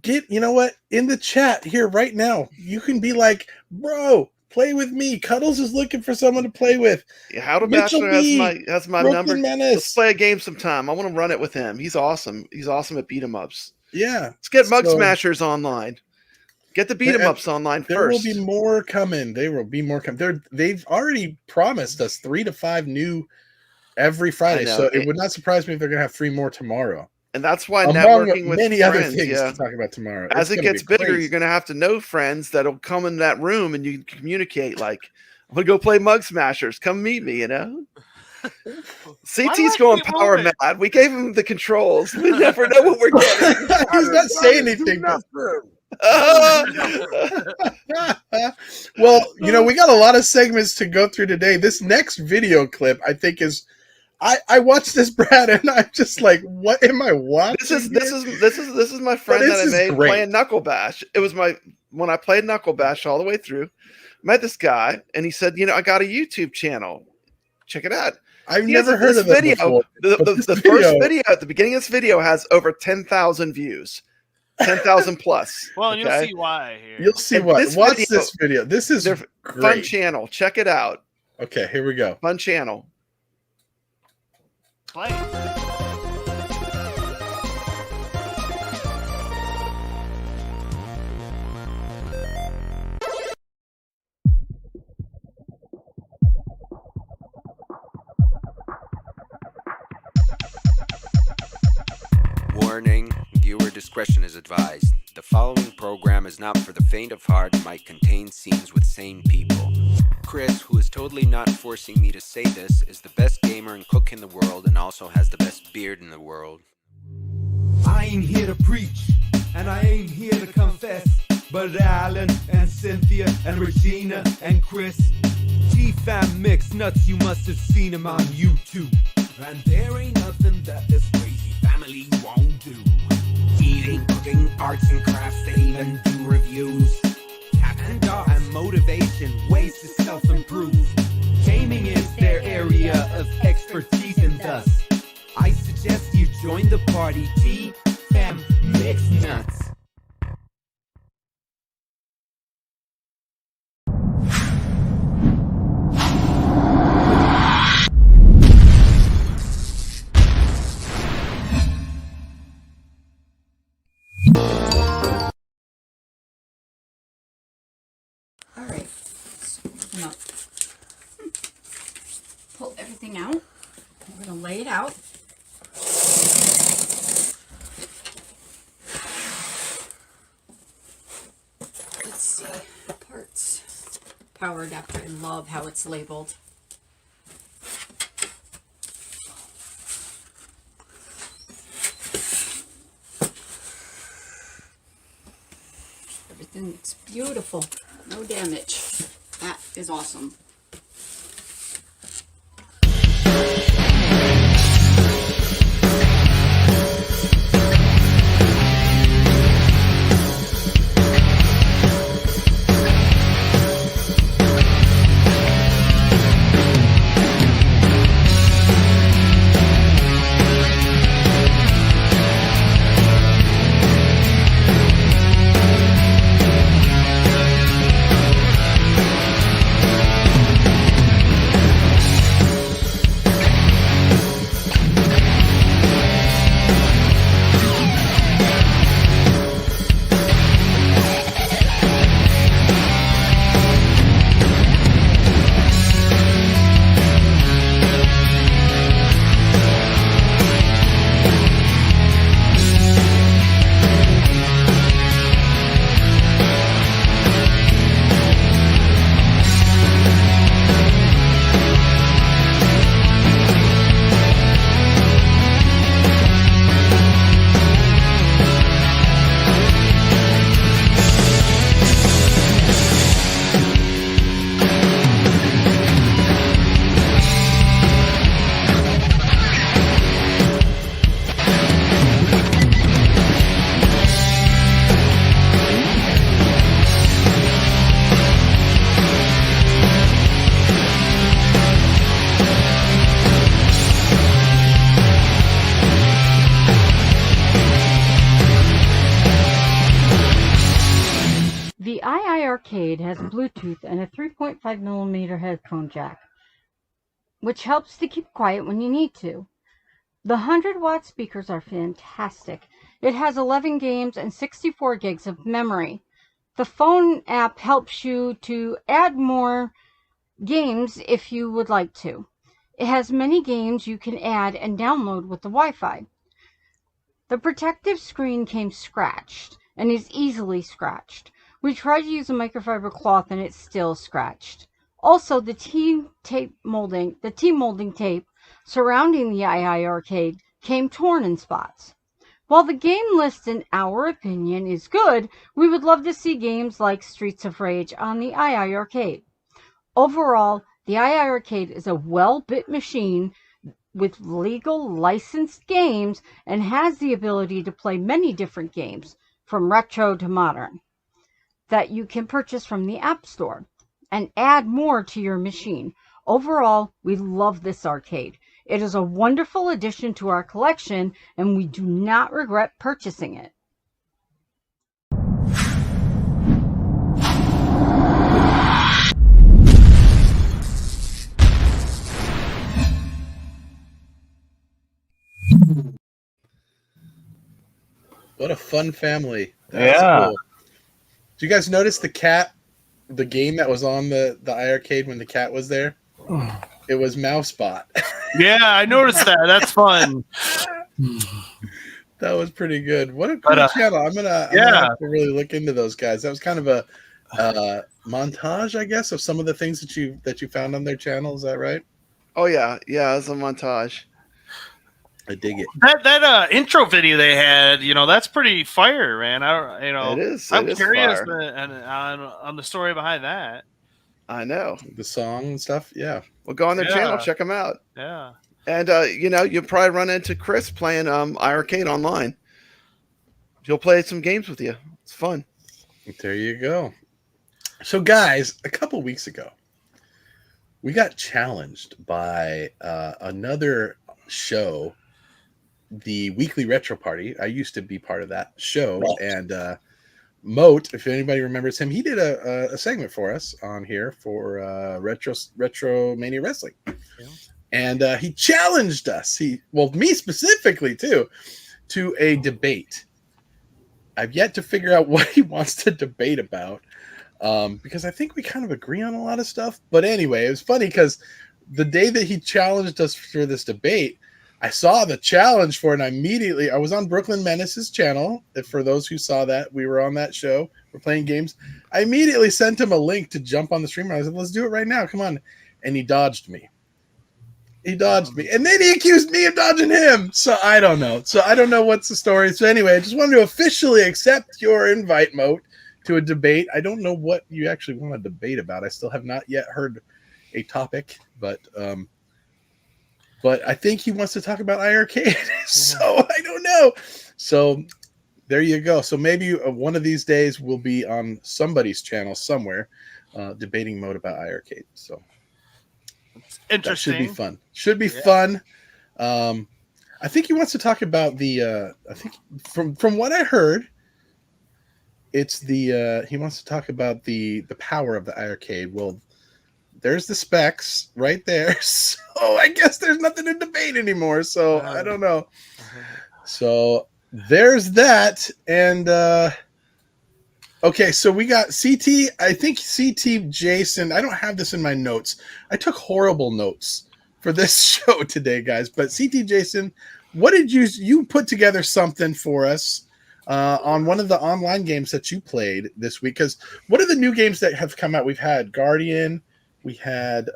you know what? In the chat here right now, you can be like, bro, play with me. Cuddles is looking for someone to play with. Yeah, How to Bachelor has my number. Let's play a game sometime. I want to run it with him. He's awesome. He's awesome at beat 'em ups. Yeah. Let's get Mug Smashers online. Get the beat 'em ups online first. There will be more coming. They've already promised us 3 to 5 new every Friday. So it would not surprise me if they're going to have 3 more tomorrow. And that's why networking with many friends, other things to talk about tomorrow. As it gets bigger, you're going to have to know friends that'll come in that room and you can communicate. Like, I'm going to go play Mug Smashers. Come meet me, CT's going power mad. We gave him the controls. We never know what we're getting. He's not saying anything. Well, we got a lot of segments to go through today. This next video clip, I think, is. I watched this, Brad, and I'm just like, what am I watching? This is my friend that I made playing Knuckle Bash. It was when I played Knuckle Bash all the way through. Met this guy, and he said, I got a YouTube channel. Check it out. I've never heard of this video. The first video at the beginning of this video has over 10,000 views. 10,000 plus. Well, and you'll see why here. You'll see why. Watch this video. This is their fun channel. Check it out. Okay, here we go. Fun channel. Play. Warning, viewer discretion is advised. The following program is not for the faint of heart and might contain scenes with sane people. Chris, who is totally not forcing me to say this, is the best gamer and cook in the world and also has the best beard in the world. I ain't here to preach, and I ain't here to confess, but Alan and Cynthia and Regina and Chris, G-Fam Mix Nuts, you must have seen him on YouTube. And there ain't nothing that this crazy family won't do. Eating, cooking, arts and crafts, they even do reviews. Cat and dog and motivation, ways to self-improve. Gaming is their area of expertise, and thus I suggest you join the party. G-Fam Mix Nuts. Alright, so we're gonna pull everything out. We're gonna lay it out. Let's see, parts. Power adapter, I love how it's labeled. Everything looks beautiful. No damage. That is awesome. The iiRcade has Bluetooth and a 3.5mm headphone jack, which helps to keep quiet when you need to. The 100-watt speakers are fantastic. It has 11 games and 64 gigs of memory. The phone app helps you to add more games if you would like to. It has many games you can add and download with the Wi-Fi. The protective screen came scratched and is easily scratched. We tried to use a microfiber cloth and it's still scratched. Also, the T molding tape surrounding the iiRcade came torn in spots. While the game list, in our opinion, is good, we would love to see games like Streets of Rage on the iiRcade. Overall, the iiRcade is a well-built machine with legal licensed games and has the ability to play many different games, from retro to modern, that you can purchase from the App Store and add more to your machine. Overall, we love this arcade. It is a wonderful addition to our collection, and we do not regret purchasing it. What a fun family. That's cool. Did you guys notice the game that was on the iiRcade when the cat was there? It was Mousebot. Yeah, I noticed that. That's fun. That was pretty good. What a cool channel. I'm gonna have to really look into those guys. That was kind of a montage, I guess, of some of the things that you found on their channel. Is that right? Oh yeah, it was a montage. I dig it. That intro video they had, that's pretty fire, man. It is. I'm curious on the story behind that. I know the song and stuff. Yeah, well, go on their channel, check them out. Yeah, and you'll probably run into Chris playing iiRcade online. He'll play some games with you. It's fun. There you go. So, guys, a couple weeks ago, we got challenged by another show, the Weekly Retro Party. I used to be part of that show, and Moat, if anybody remembers him, he did a segment for us on here for Retro Mania Wrestling, and he challenged us. Me specifically too, to a debate. I've yet to figure out what he wants to debate about, because I think we kind of agree on a lot of stuff. But anyway, it was funny because the day that he challenged us for this debate, I saw the challenge for it, and I was on Brooklyn Menace's channel. For those who saw that, we were on that show. We're playing games. I immediately sent him a link to jump on the stream. I said, let's do it right now. Come on. And he dodged me. And then he accused me of dodging him. So I don't know. What's the story. So anyway, I just wanted to officially accept your invite, Moat, to a debate. I don't know what you actually want to debate about. I still have not yet heard a topic, but I think he wants to talk about iiRcade. So I don't know. So there you go. So maybe one of these days we'll be on somebody's channel somewhere debating Mode about iiRcade. So interesting. That should be fun. I think he wants to talk about the I think from what I heard, it's he wants to talk about the power of the iiRcade. Well, there's the specs right there. So I guess there's nothing to debate anymore. So I don't know. So there's that. And okay, so we got CT. I think CT Jason. I don't have this in my notes. I took horrible notes for this show today, guys. But CT Jason, what did you put together something for us on one of the online games that you played this week? Because what are the new games that have come out? We've had Guardian. We had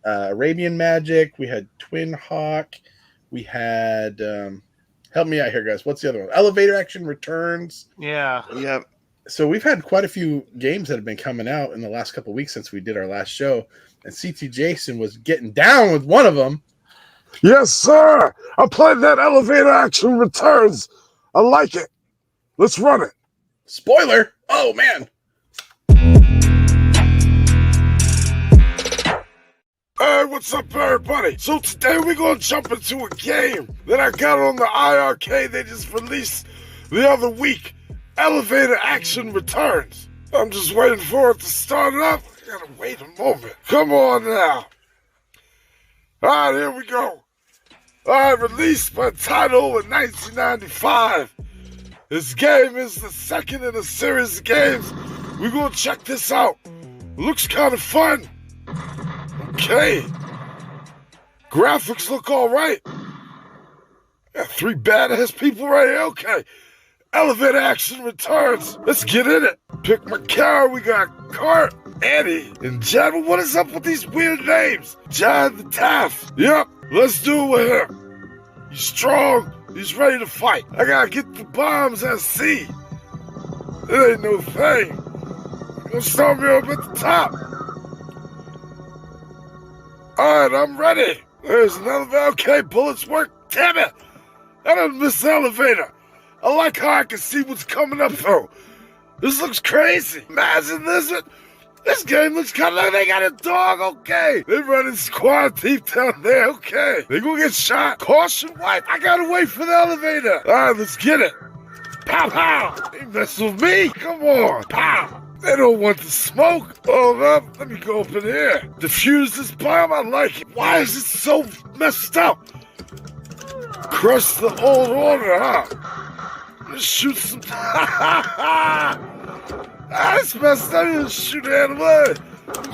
Arabian Magic. We had Twin Hawk. We had help me out here, guys. What's the other one? Elevator Action Returns. Yeah. So we've had quite a few games that have been coming out in the last couple of weeks since we did our last show, and CT Jason was getting down with one of them. Yes, sir. I played that Elevator Action Returns. I like it. Let's run it. Spoiler. Oh man. Hey, what's up, everybody? So today we're going to jump into a game that I got on the iiRcade. They just released the other week. Elevator Action Returns. I'm just waiting for it to start up. I gotta wait a moment. Come on now. Alright, here we go. Alright, released by Taito in 1995. This game is the second in a series of games. We're gonna check this out. Looks kind of fun. Okay. Graphics look alright. Got 3 badass people right here. Okay. Elevator Action Returns. Let's get in it. Pick my car. We got Kurt, Eddie, and Jed. What is up with these weird names? Jed the Taft. Yep. Let's do it with him. He's strong. He's ready to fight. I gotta get the bombs at sea. It ain't no thing. Gonna start me up at the top. Alright, I'm ready. There's another. Okay, bullets work. Damn it! I done missed the elevator. I like how I can see what's coming up though. This looks crazy. Imagine this. This game looks kind of like they got a dog. Okay, they running squad deep down there. Okay, they gonna get shot. Caution white. I gotta wait for the elevator. All right, let's get it. Pow pow. They mess with me. Come on. Pow. They don't want the smoke. Hold up. Let me go up in here. Defuse this bomb. I like it. Why is it so messed up? Crush the old order, huh? Let's shoot some. That's messed up. You shoot the animal.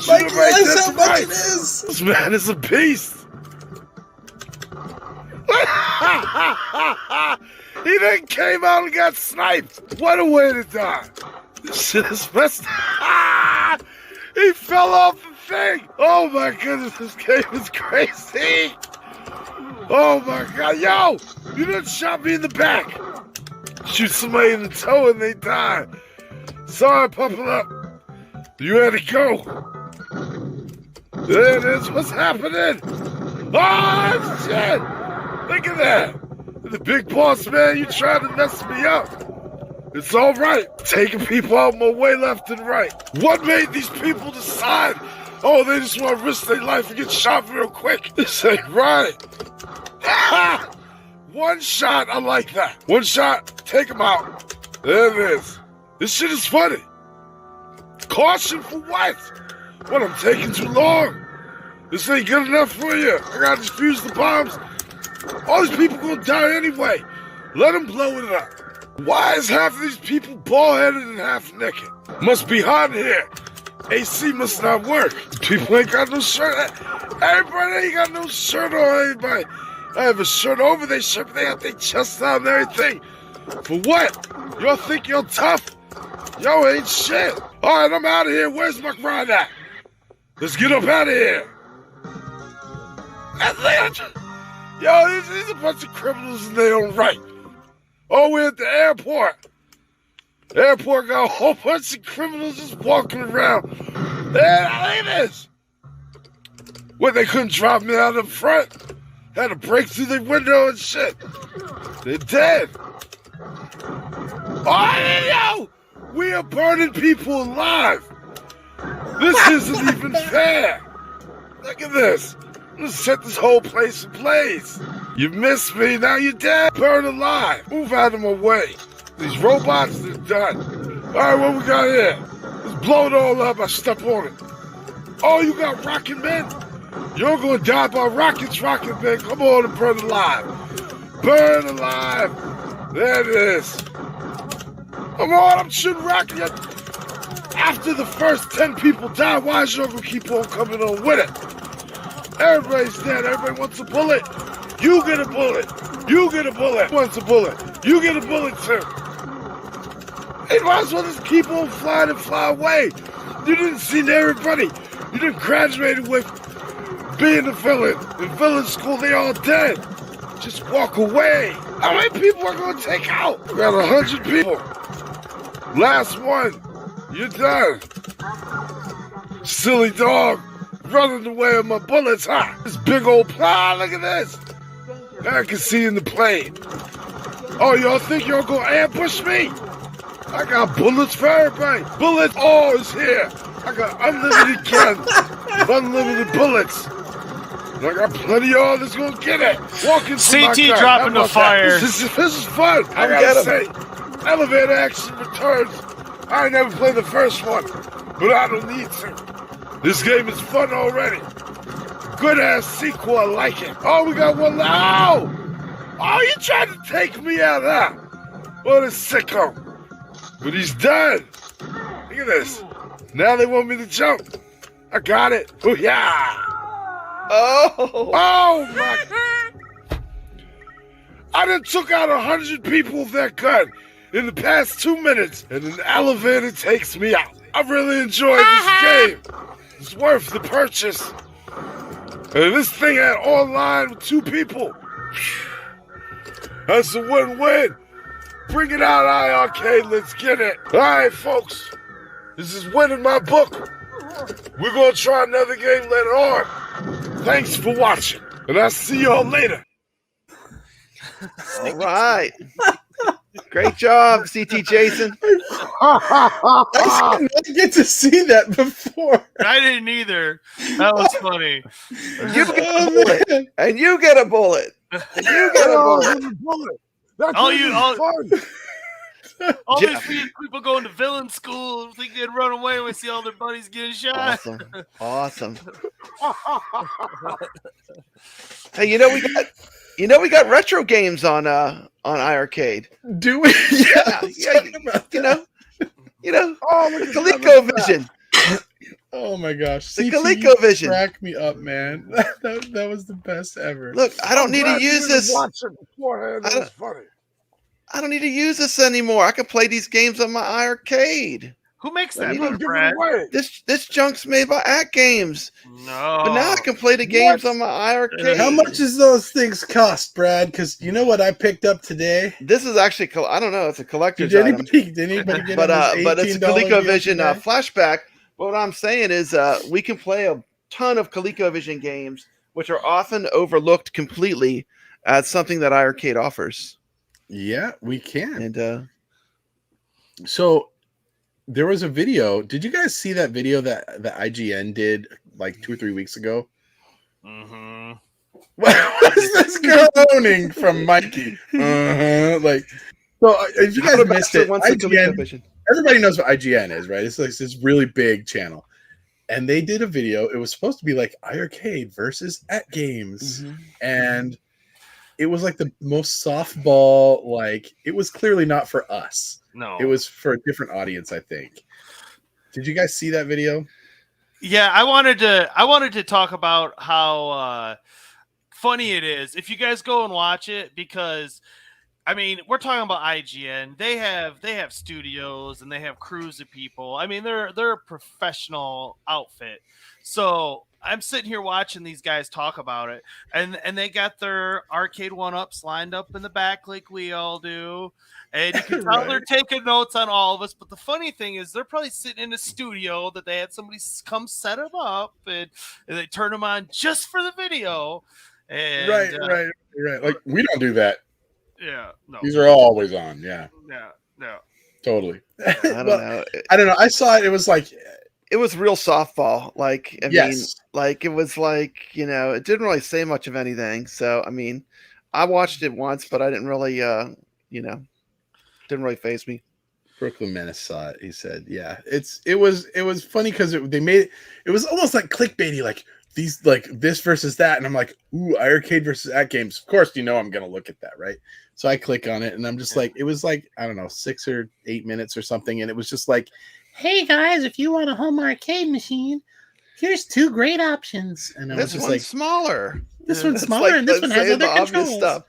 Mikey, that's how much it is. This man is a beast. He then came out and got sniped. What a way to die. This shit is messed up. He fell off the thing. Oh my goodness, this game is crazy. Oh my god, yo! You done shot me in the back. Shoot somebody in the toe and they die. Sorry, puppet up. You had to go. There it is. What's happening? Oh, shit! Look at that. The big boss, man, you trying to mess me up. It's all right. Taking people out my way left and right. What made these people decide? Oh, they just want to risk their life and get shot real quick. This ain't right. One shot, I like that. One shot, take him out. There it is. This shit is funny. Caution for what? What, I'm taking too long? This ain't good enough for you. I gotta defuse the bombs. All these people gonna die anyway. Let them blow it up. Why is half of these people bald-headed and half naked? Must be hot in here. AC must not work. People ain't got no shirt. Everybody ain't got no shirt on anybody. I have a shirt over their shirt, but they have their chest out and everything. For what? Y'all think you're tough? Yo, ain't shit. All right, I'm out of here. Where's my grind at? Let's get up out of here. Yo, these a bunch of criminals in their own right. Oh, we're at the airport. The airport got a whole bunch of criminals just walking around. Yeah, look at this. What, they couldn't drop me out in front? Had to break through the window and shit. They're dead. Oh, yo! We are burning people alive. This isn't even fair. Look at this. Let's set this whole place in place. You missed me, now you're dead. Burn alive. Move out of my way. These robots are done. All right, what we got here? Let's blow it all up. I step on it. Oh, you got rocket men? You're going to die by rockets, rocket men. Come on and burn alive. Burn alive. There it is. Come on, I'm shooting rockets. After the first 10 people die, why is you going to keep on coming on with it? Everybody's dead. Everybody wants a bullet. You get a bullet. You get a bullet. Who wants a bullet? You get a bullet too. Hey, might as well just keep on flying and fly away. You didn't see everybody. You didn't graduate with being a villain. In villain school, they all dead. Just walk away. How many people are going to take out? We got 100 people. Last one. You're done. Silly dog. Running away with my bullets, huh? This big old plow, look at this. I can see in the plane. Oh, y'all think y'all gonna ambush me? I got bullets for everybody. Bullets all is here. I got unlimited guns, unlimited bullets. And I got plenty of all that's gonna get it. Walk into my CT gun. dropping the fire. This is fun. I gotta say, elevator action returns. I never played the first one, but I don't need to. This game is fun already. Good ass sequel, I like it. Oh, we got one. Oh, you tried to take me out, huh? What a sicko. But he's done. Look at this. Now they want me to jump. I got it. Oh, yeah. Oh, my. I done took out 100 people with that gun in the past 2 minutes, and an elevator takes me out. I really enjoyed this game. It's worth the purchase. And this thing had online with 2 people. That's a win-win. Bring it out, iiRcade. Let's get it. All right, folks. This is winning my book. We're going to try another game later on. Thanks for watching, and I'll see y'all later. All right. Great job, CT Jason. I didn't get to see that before. I didn't either. That was funny. You get a bullet, and you get a bullet. And you get a bullet. All these people going to villain school think they'd run away when they see all their buddies getting shot. Awesome. Hey, we got retro games on iiRcade. Do we? Yeah. ColecoVision. Oh my gosh. The ColecoVision. Crack me up, man. That was the best ever. Look, I don't need to use this. I don't need to use this anymore. I can play these games on my iiRcade. Who makes that, Brad? This junk's made by iiGames. No. But now I can play the games on my iiRcade. How much does those things cost, Brad? Because you know what I picked up today? This is actually, I don't know, it's a collector's Did item. anybody get but it's a ColecoVision flashback. But what I'm saying is we can play a ton of ColecoVision games, which are often overlooked completely as something that iiRcade offers. Yeah, we can. And so there was a video. Did you guys see that video that IGN did like 2 or 3 weeks ago? Mm-hmm. What is this groaning from Mikey? Like, so if you guys missed it, IGN, everybody knows what IGN is, right? It's like this really big channel. And they did a video. It was supposed to be like iiRcade versus iiGames. And it was like the most softball, like it was clearly not for us. No. It was for a different audience, I think. Did you guys see that video? Yeah, I wanted to talk about how funny it is if you guys go and watch it, because I mean, we're talking about IGN. They have studios and they have crews of people. I mean, they're a professional outfit. So I'm sitting here watching these guys talk about it, and they got their arcade one-ups lined up in the back like we all do, and you can tell they're taking notes on all of us. But the funny thing is, they're probably sitting in a studio that they had somebody come set them up, and they turn them on just for the video. And, right. Like we don't do that. Yeah, no. These are always on. Yeah. No. Totally. I don't know. I don't know. I saw it. It was like. It was real softball. Like, I mean, like it was like, it didn't really say much of anything. So, I mean, I watched it once, but I didn't really, didn't really faze me. Brooklyn Menace saw it. He said, yeah, it was funny because they made it was almost like clickbaity, like these, like this versus that. And I'm like, ooh, iiRcade versus iiGames. Of course, I'm going to look at that. Right. So I click on it and I'm just like, it was like, I don't know, 6 or 8 minutes or something. And it was just like, hey guys, if you want a home arcade machine, here's 2 great options. And I was just like, smaller. This one's smaller, and this one has other controls. Stuff.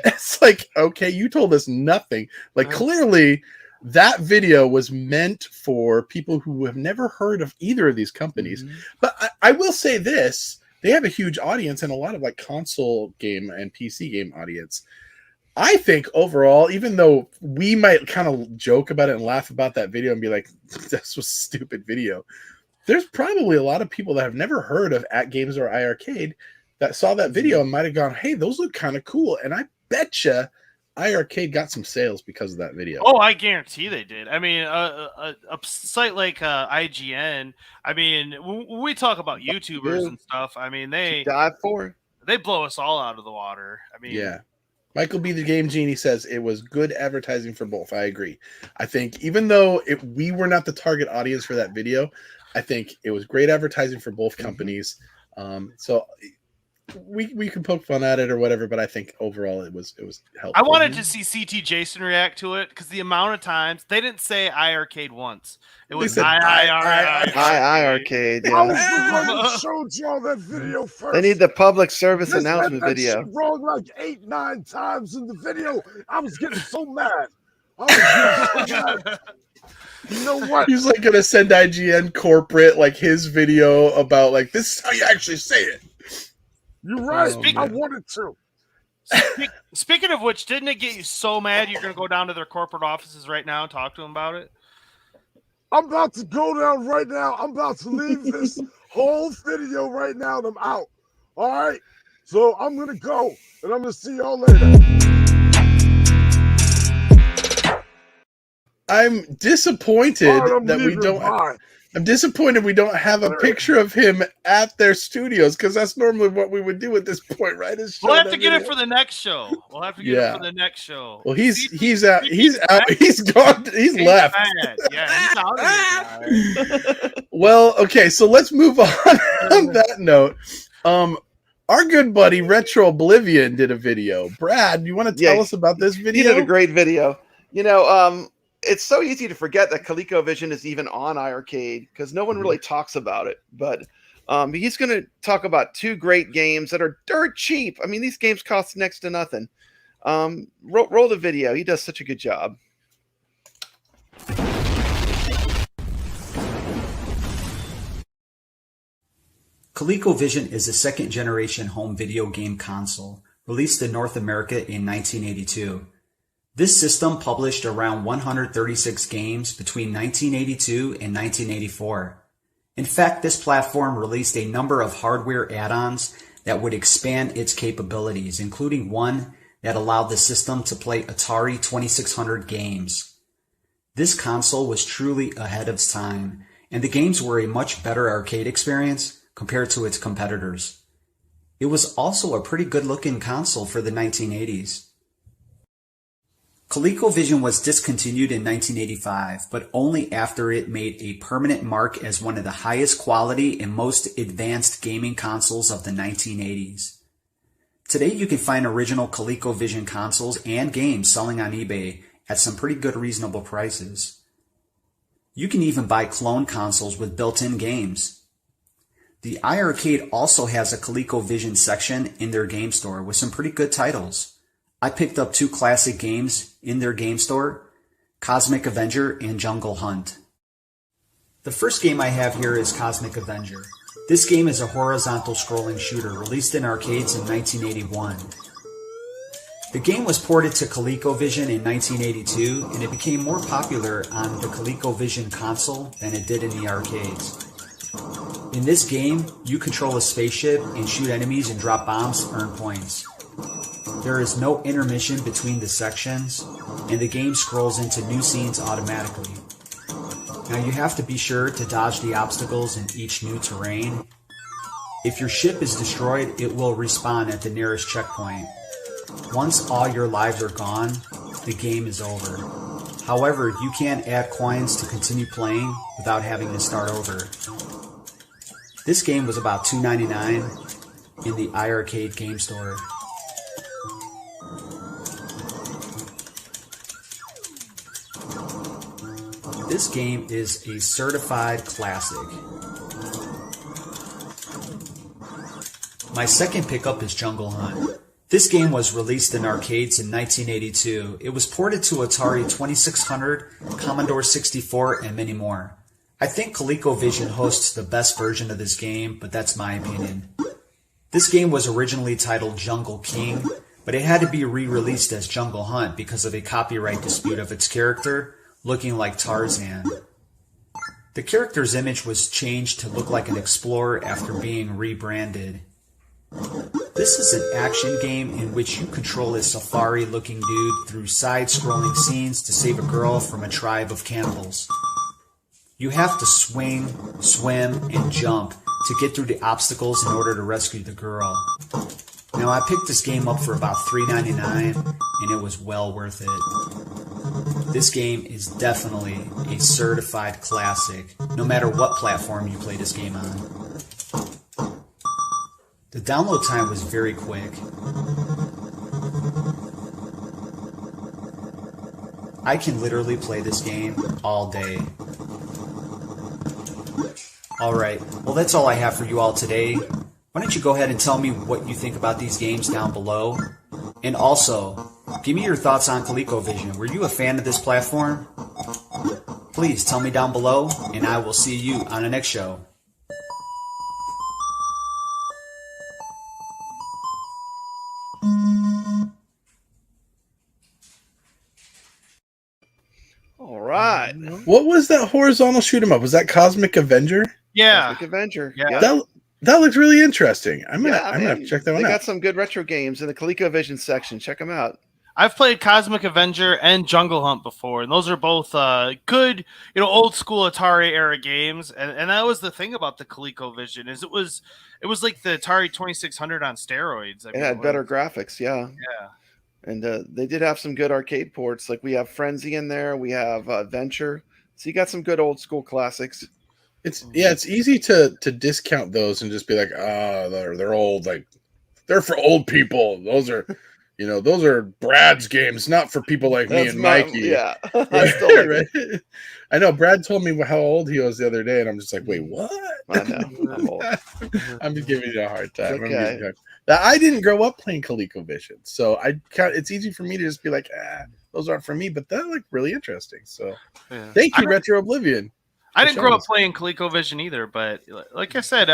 It's like, okay, you told us nothing. Like clearly, that video was meant for people who have never heard of either of these companies. But I will say this: they have a huge audience and a lot of like console game and PC game audience. I think overall, even though we might kind of joke about it and laugh about that video and be like, this was a stupid video, there's probably a lot of people that have never heard of iiGames or iiRcade that saw that video and might have gone, hey, those look kind of cool. And I betcha iiRcade got some sales because of that video. Oh, I guarantee they did. I mean, a site like IGN, I mean, when we talk about YouTubers and stuff, I mean, they blow us all out of the water. I mean, yeah. Michael B. the Game Genie says it was good advertising for both. I agree. I think even though we were not the target audience for that video, I think it was great advertising for both companies. So we can poke fun at it or whatever, but I think overall it was helpful. I wanted to see CT Jason react to it because the amount of times they didn't say iiRcade once. It was iiRcade. iiRcade. I showed y'all that video first. They need the public service announcement video. Wrong like 8, 9 times in the video. I was getting so mad. You know what? He's like gonna send IGN corporate like his video about like this is how you actually say it. You're right. I wanted to. Speaking of which, didn't it get you so mad you're going to go down to their corporate offices right now and talk to them about it? I'm about to go down right now. I'm about to leave this whole video right now and I'm out. All right? So I'm going to go and I'm going to see y'all later. I'm disappointed that we don't. I'm disappointed we don't have a picture of him at their studios because that's normally what we would do at this point, right? We'll have to get it for the next show. We'll have to get it for the next show. Well, he's out. He's out. He's gone. He's left. Bad. Yeah, he's out of here. Well, okay, so let's move on. On that note, our good buddy Retro Oblivion did a video. Brad, you want to tell us about this video? He did a great video. You know, it's so easy to forget that ColecoVision is even on iiRcade because no one really talks about it. But he's going to talk about two great games that are dirt cheap. I mean, these games cost next to nothing. Roll the video. He does such a good job. ColecoVision is a second-generation home video game console released in North America in 1982. This system published around 136 games between 1982 and 1984. In fact, this platform released a number of hardware add-ons that would expand its capabilities, including one that allowed the system to play Atari 2600 games. This console was truly ahead of its time, and the games were a much better arcade experience compared to its competitors. It was also a pretty good-looking console for the 1980s. ColecoVision was discontinued in 1985, but only after it made a permanent mark as one of the highest quality and most advanced gaming consoles of the 1980s. Today you can find original ColecoVision consoles and games selling on eBay at some pretty good reasonable prices. You can even buy clone consoles with built-in games. The iiRcade also has a ColecoVision section in their game store with some pretty good titles. I picked up two classic games in their game store, Cosmic Avenger and Jungle Hunt. The first game I have here is Cosmic Avenger. This game is a horizontal scrolling shooter released in arcades in 1981. The game was ported to ColecoVision in 1982 and it became more popular on the ColecoVision console than it did in the arcades. In this game, you control a spaceship and shoot enemies and drop bombs to earn points. There is no intermission between the sections, and the game scrolls into new scenes automatically. Now you have to be sure to dodge the obstacles in each new terrain. If your ship is destroyed, it will respawn at the nearest checkpoint. Once all your lives are gone, the game is over. However, you can add coins to continue playing without having to start over. This game was about $2.99 in the iiRcade game store. This game is a certified classic. My second pickup is Jungle Hunt. This game was released in arcades in 1982. It was ported to Atari 2600, Commodore 64, and many more. I think ColecoVision hosts the best version of this game, but that's my opinion. This game was originally titled Jungle King, but it had to be re-released as Jungle Hunt because of a copyright dispute of its character looking like Tarzan. The character's image was changed to look like an explorer after being rebranded. This is an action game in which you control a safari-looking dude through side-scrolling scenes to save a girl from a tribe of cannibals. You have to swing, swim, and jump to get through the obstacles in order to rescue the girl. Now I picked this game up for about $3.99 and it was well worth it. This game is definitely a certified classic, no matter what platform you play this game on. The download time was very quick. I can literally play this game all day. Alright, well that's all I have for you all today. Why don't you go ahead and tell me what you think about these games down below? And also, give me your thoughts on ColecoVision. Were you a fan of this platform? Please tell me down below, and I will see you on the next show. What was that horizontal shoot 'em up? Was that Cosmic Avenger? Yeah. Cosmic Avenger. Yeah. Yeah. That looks really interesting. I'm gonna Yeah, have man. to check that one They out. got some good retro games in the ColecoVision section. Check them out. I've played Cosmic Avenger and Jungle Hunt before, and those are both good, old school Atari era games. And that was the thing about the ColecoVision is it was like the Atari 2600 on steroids. It had better graphics, yeah. Yeah. And they did have some good arcade ports. Like we have Frenzy in there. We have Venture. So you got some good old school classics. It's easy to discount those and just be like, they're old, like they're for old people. Those are those are Brad's games, not for people like me and Mikey. Yeah. I still like right? I know Brad told me how old he was the other day, and I'm just like, wait, what? I know. I'm old. I'm just giving you a hard time. Okay. I didn't grow up playing ColecoVision, so it's easy for me to just be like, those aren't for me, but that looked really interesting. So thank you, Retro Oblivion. I didn't grow up playing ColecoVision either, but like I said,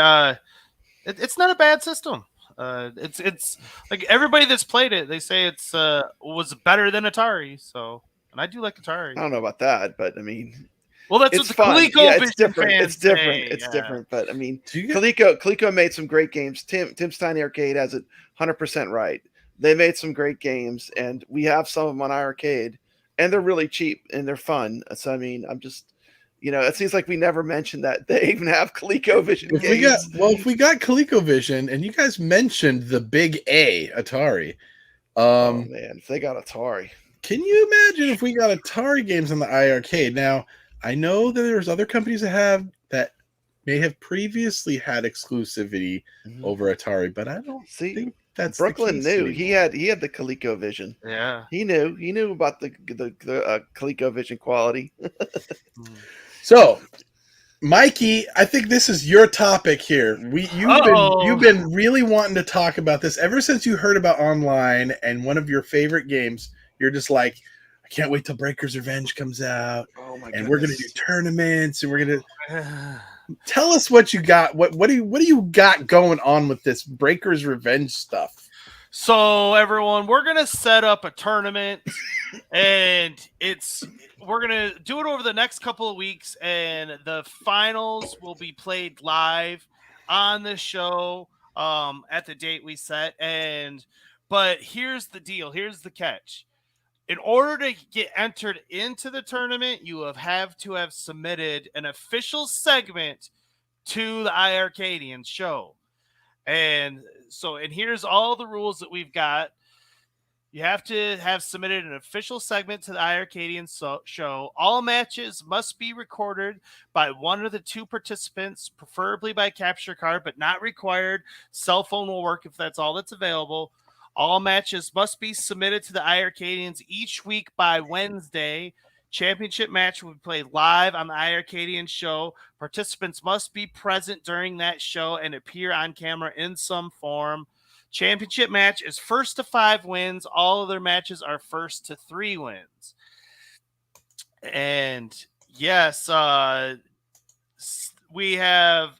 it's not a bad system. It's like everybody that's played it, they say it's was better than Atari. So, and I do like Atari. I don't know about that, but I mean, well, that's it's what the fun. ColecoVision It's different. fans It's different. say, It's yeah. different. But I mean, Coleco made some great games. Tim's Tiny Arcade has it 100% right. They made some great games, and we have some of them on iiRcade, and they're really cheap and they're fun. So I mean, I'm just. It seems like we never mentioned that they even have ColecoVision games. If we got ColecoVision, and you guys mentioned the big A, Atari. Oh man, if they got Atari. Can you imagine if we got Atari games on the iiRcade? Now, I know that there's other companies that may have previously had exclusivity over Atari, but I don't think that's Brooklyn the case knew. anymore. He had the ColecoVision. Yeah. He knew about the ColecoVision quality. So, Mikey, I think this is your topic here. You've been really wanting to talk about this ever since you heard about online and one of your favorite games. You're just like, I can't wait till Breaker's Revenge comes out. Oh my and we're gonna do tournaments and we're gonna tell us what you got. What do you got going on with this Breaker's Revenge stuff? So everyone, we're gonna set up a tournament, and we're gonna do it over the next couple of weeks, and the finals will be played live on the show at the date we set. But here's the deal. Here's the catch. In order to get entered into the tournament, you have to have submitted an official segment to the iiRcadians show. And here's all the rules that we've got. You have to have submitted an official segment to the iiRcadians show. All matches must be recorded by one of the two participants, preferably by capture card, but not required. Cell phone will work if that's all that's available. All matches must be submitted to the iiRcadians each week by Wednesday. Championship match will be played live on the iiRcadians show. Participants must be present during that show and appear on camera in some form. Championship match is 1st to 5 wins. All other matches are 1st to 3 wins. And yes, we have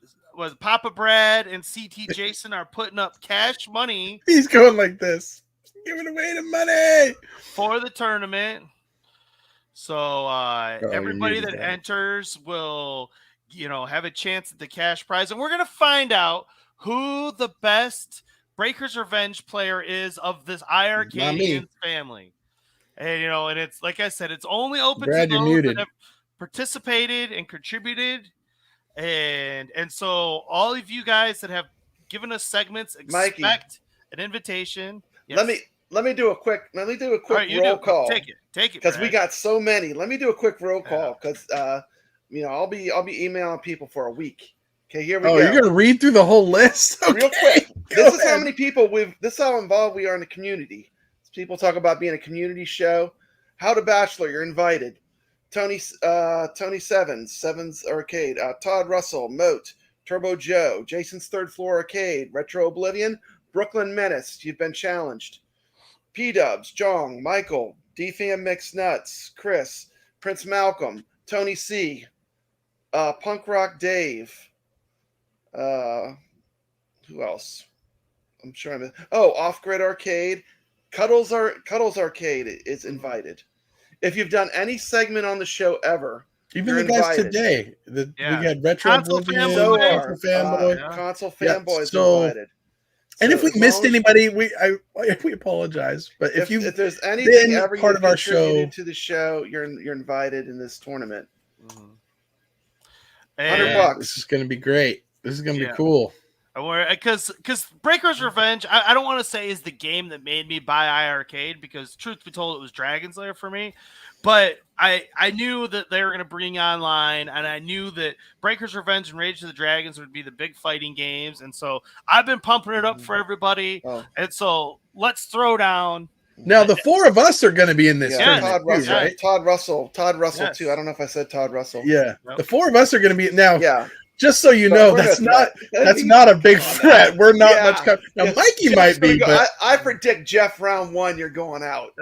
Papa Brad and CT Jason are putting up cash money. He's going like this, giving away the money for the tournament. So everybody that enters will, have a chance at the cash prize, and we're gonna find out who the best Breaker's Revenge player is of this iiRcadians family. And and it's like I said, it's only open Brad, to you're those muted. that have participated and contributed. And so all of you guys that have given us segments expect Mikey, an invitation. Yes. Let me do a quick right, roll call. Take it because we got so many. Let me do a quick roll call because I'll be emailing people for a week. Okay, here we go. You're gonna read through the whole list? Okay. Real quick. This is how many people this is how involved we are in the community. People talk about being a community show. How to Bachelor, you're invited. Tony Sevens Arcade, Todd Russell, Moat, Turbo Joe, Jason's Third Floor Arcade, Retro Oblivion, Brooklyn Menace, you've been challenged. P-Dubs, Jong, Michael, DFAM Mixed Nuts, Chris, Prince Malcolm, Tony C, Punk Rock Dave, who else? I'm trying to. Off Grid Arcade, Cuddles Arcade is invited. If you've done any segment on the show ever, Even You're the guys invited. today, we had Retro Console Oblivion, Fanboy. Console Fanboy, Console Yeah, Fanboy is so- invited. And if So we as missed long as- anybody, we apologize. But if if you've there's anything been ever part you of our show, contributed to the show, you're invited in this tournament. And- This is going to be great. This is going to Yeah. be cool. Because Breaker's Revenge, I don't want to say is the game that made me buy iiRcade, because truth be told, it was Dragon's Lair for me. But I knew that they were going to bring online, and I knew that Breaker's Revenge and Rage of the Dragons would be the big fighting games, and so I've been pumping it up for everybody. And so let's throw down. Now the four of us are going to be in this Yeah, tournament, Todd too, Russell, right? Todd Russell Yes. too. I don't know if I said Todd Russell. Yeah, the four of us are going to be now. Yeah. Just so you But know, we're that's no not threat. that's not a big threat. We're not much. Now Yeah. Mikey Jeff's might be, gonna go- but I predict Jeff round 1. You're going out.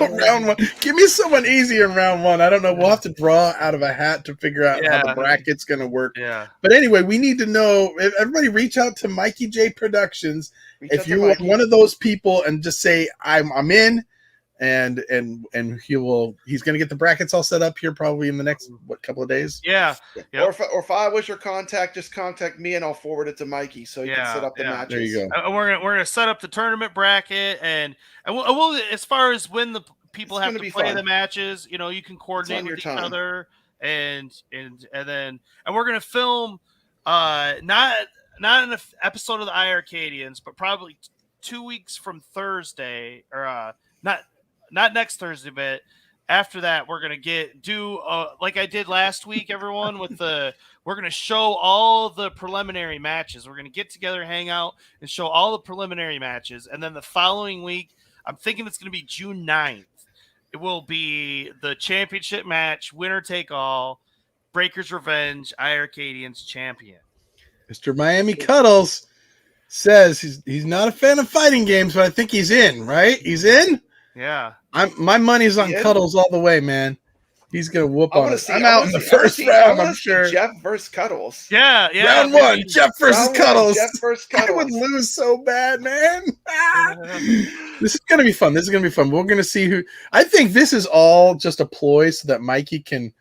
round 1. Give me someone easy in round 1. I don't know. We'll have to draw out of a hat to figure out how the bracket's going to work. Yeah. But anyway, we need to know. Everybody, reach out to Mikey J Productions if out to you are Mikey. one of those people, and just say I'm in. And he's going to get the brackets all set up here probably in the next couple of days. Yeah. Or if I was your contact, just contact me and I'll forward it to Mikey so he can set up the matches. There you go. And we're gonna set up the tournament bracket, and we'll as far as when the people It's have gonna to be play fun. the matches, you can coordinate your with each time. other, and we're gonna film not an episode of the iiRcadians, but probably 2 weeks from Thursday, or not next Thursday, but after that, we're gonna do like I did last week, everyone. We're gonna show all the preliminary matches. We're gonna get together, hang out, and show all the preliminary matches. And then the following week, I'm thinking it's gonna be June 9th. It will be the championship match, winner take all, Breaker's Revenge, iiRcadians champion. Mr. Miami Cuddles says he's not a fan of fighting games, but I think he's in. Right? He's in. Yeah. My money's on Yeah. Cuddles all the way, man. He's gonna whoop I on wanna us. see- I'm I out wanna in the see- I wanna first see- I round. wanna I'm see sure. Jeff versus Cuddles. Yeah. Round 1, Jeff versus Round 1, Cuddles. Jeff versus I Cuddles. would lose so bad, man. This is gonna be fun. We're gonna see who. I think this is all just a ploy so that Mikey can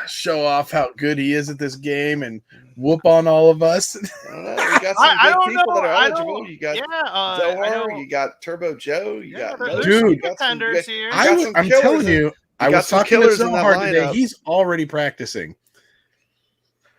show off how good he is at this game and whoop on all of us. We got some I good don't people know. that are I eligible. don't- You got I Zohar, know. you got Turbo Joe, you got there's Lotus, some you got some contenders good- here. you got some I'm killers telling in- you, I got was some talking to killers in that Zohar today. lineup. He's already practicing.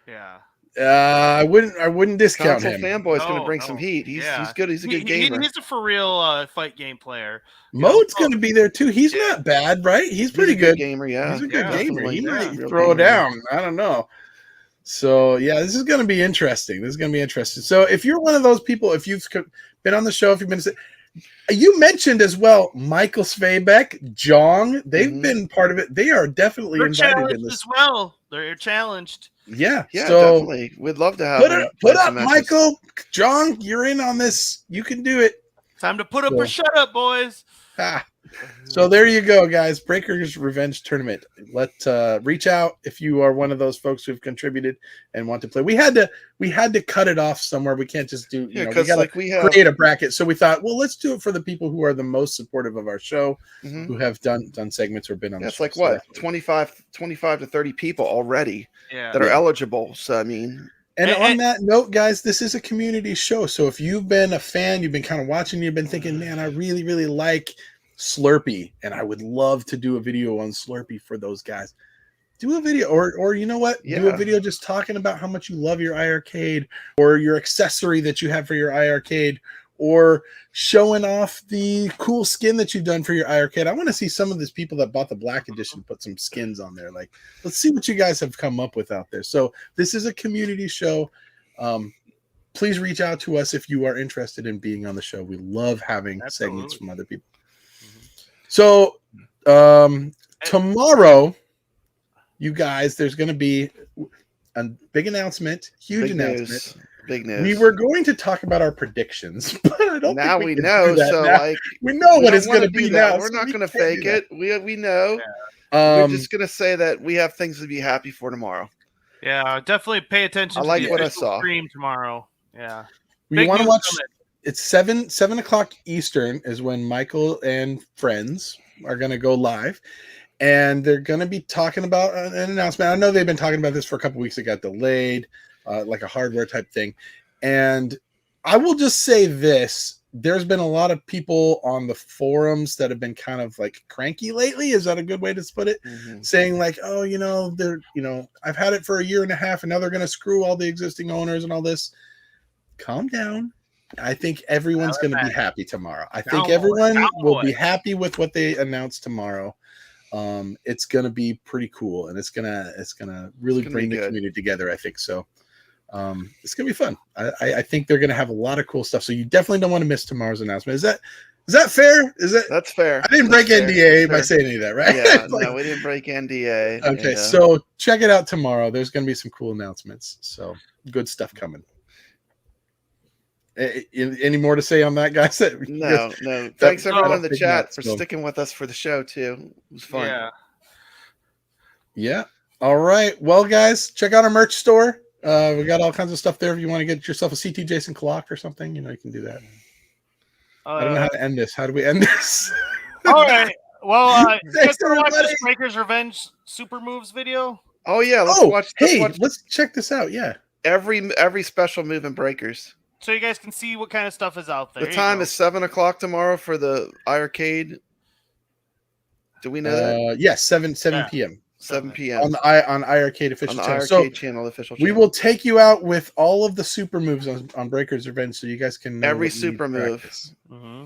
Yeah. I wouldn't discount Console him. Fanboy's going to bring some heat. He's good. He's a good gamer. He's a for real fight game player. Mode's going to be there too. He's not bad, right? He's pretty a good good gamer, yeah. He's a good Yeah, gamer. definitely. He Yeah. might Real throw gamer. down. I don't know. So yeah, this is going to be interesting. So if you're one of those people, if you've been on the show, if you've been, you mentioned as well, Michael Svebeck, Jong, they've been part of it. They are definitely They're invited in challenged this. as well. They're challenged. Yeah, Yeah, so definitely. We'd love to have put him it play up, some matches. Michael, Jong, you're in on this. You can do it. Time to put up So- or shut up, boys. So there you go, guys. Breaker's Revenge Tournament. Reach out if you are one of those folks who've contributed and want to play. We had to cut it off somewhere. We can't just do. Yeah, We 'cause, gotta like, we have- create a bracket. So we thought, well, let's do it for the people who are the most supportive of our show, Mhm. who have done segments or been on. Yeah, the it's show. like So what 25 to 30 people already Yeah. that are eligible. So I mean, And on that note, guys, this is a community show. So if you've been a fan, you've been kind of watching, you've been thinking, man, I really, really like Slurpee, and I would love to do a video on Slurpee for those guys. Do a video, or you know what? Do a Yeah. video just talking about how much you love your iiRcade, or your accessory that you have for your iiRcade, or showing off the cool skin that you've done for your iiRcade. I want to see some of these people that bought the Black Edition put some skins on there. Like, let's see what you guys have come up with out there. So this is a community show. Please reach out to us if you are interested in being on the show. We love having segments from other people. So tomorrow, you guys, there's going to be a big announcement, huge Big announcement. news. Big news. We were going to talk about our predictions, but I don't now think we can know. do that So now. like we know what don't it's going to wanna be do that. now. We're so not we going to can't fake do that. it. We know. We're Um, just going to say that we have things to be happy for tomorrow. Yeah, definitely pay attention. I like to the what I official saw. Stream tomorrow. Yeah. We Big want to news watch. coming. It's 7 o'clock Eastern is when Michael and friends are going to go live, and they're going to be talking about an announcement. I know they've been talking about this for a couple weeks. It got delayed, like a hardware type thing. And I will just say this. There's been a lot of people on the forums that have been kind of like cranky lately. Is that a good way to put it? Saying like, oh, I've had it for a year and a half and now they're going to screw all the existing owners and all this. Calm down. I think everyone's going to be happy tomorrow. I think everyone will be happy with what they announce tomorrow. It's going to be pretty cool, and it's going to really bring the community together. I think so. It's gonna be fun. I think they're gonna have a lot of cool stuff. So you definitely don't want to miss tomorrow's announcement. Is that fair? That's fair? I didn't break NDA by saying any of that, right? Yeah, no, we didn't break NDA. Okay, so check it out tomorrow. There's gonna be some cool announcements. So good stuff coming. Any more to say on that, guys? No. Thanks everyone in the chat for sticking with us for the show too. It was fun. Yeah. All right. Well, guys, check out our merch store. We got all kinds of stuff there. If you want to get yourself a CT Jason clock or something, you can do that. I don't know how to end this. How do we end this? All right. Well, you guys want to watch this Breaker's Revenge Super Moves video? Oh yeah, let's check this out. Yeah, every special move in Breakers, so you guys can see what kind of stuff is out there. The time is 7:00 tomorrow for the iiRcade. Do we know that? Yes, 7 p.m. 7 p.m. on iiRcade official channel. Channel official channel. We will take you out with all of the super moves on Breaker's Revenge, so you guys can know every super move.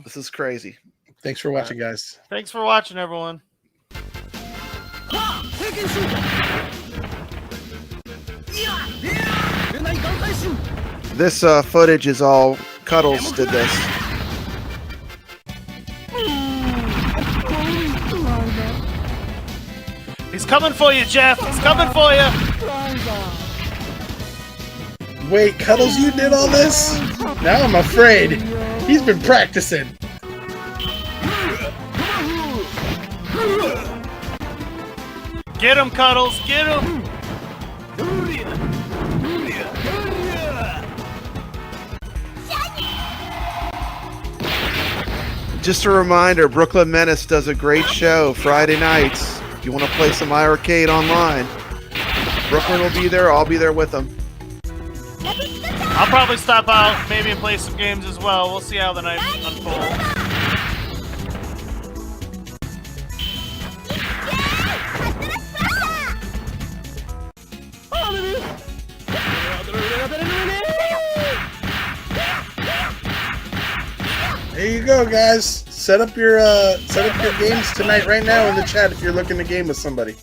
This is crazy. Thanks for watching, guys. Thanks for watching, everyone. This footage is all Cuddles did this. He's coming for you, Jeff. He's coming for you. Wait, Cuddles, you did all this? Now I'm afraid. He's been practicing. Get him, Cuddles. Get him. Just a reminder, Brooklyn Menace does a great show Friday nights. If you want to play some iiRcade online, Brooklyn will be there. I'll be there with them. I'll probably stop out, maybe and play some games as well. We'll see how the night unfolds. There you go, guys. Set up your games tonight, right now in the chat if you're looking to game with somebody.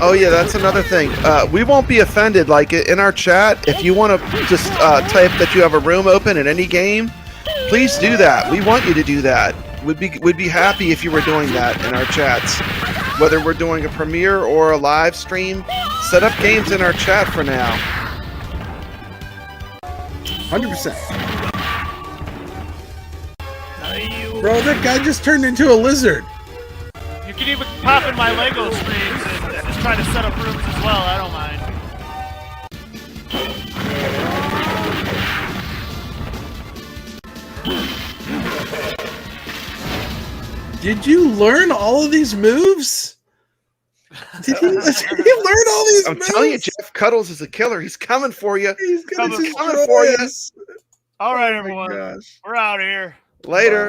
Oh yeah, that's another thing. We won't be offended. Like in our chat, if you want to just type that you have a room open in any game, please do that. We want you to do that. We'd be happy if you were doing that in our chats. Whether we're doing a premiere or a live stream, set up games in our chat for now. 100%. Bro, that guy just turned into a lizard. You can even pop in my Lego streams and just try to set up rooms as well. I don't mind. Did you learn all of these moves? Did he learn all these I'm moves? telling you, Jeff Cuddles is a killer. He's coming for you. He's coming for you. All right, everyone. We're out of here. Later.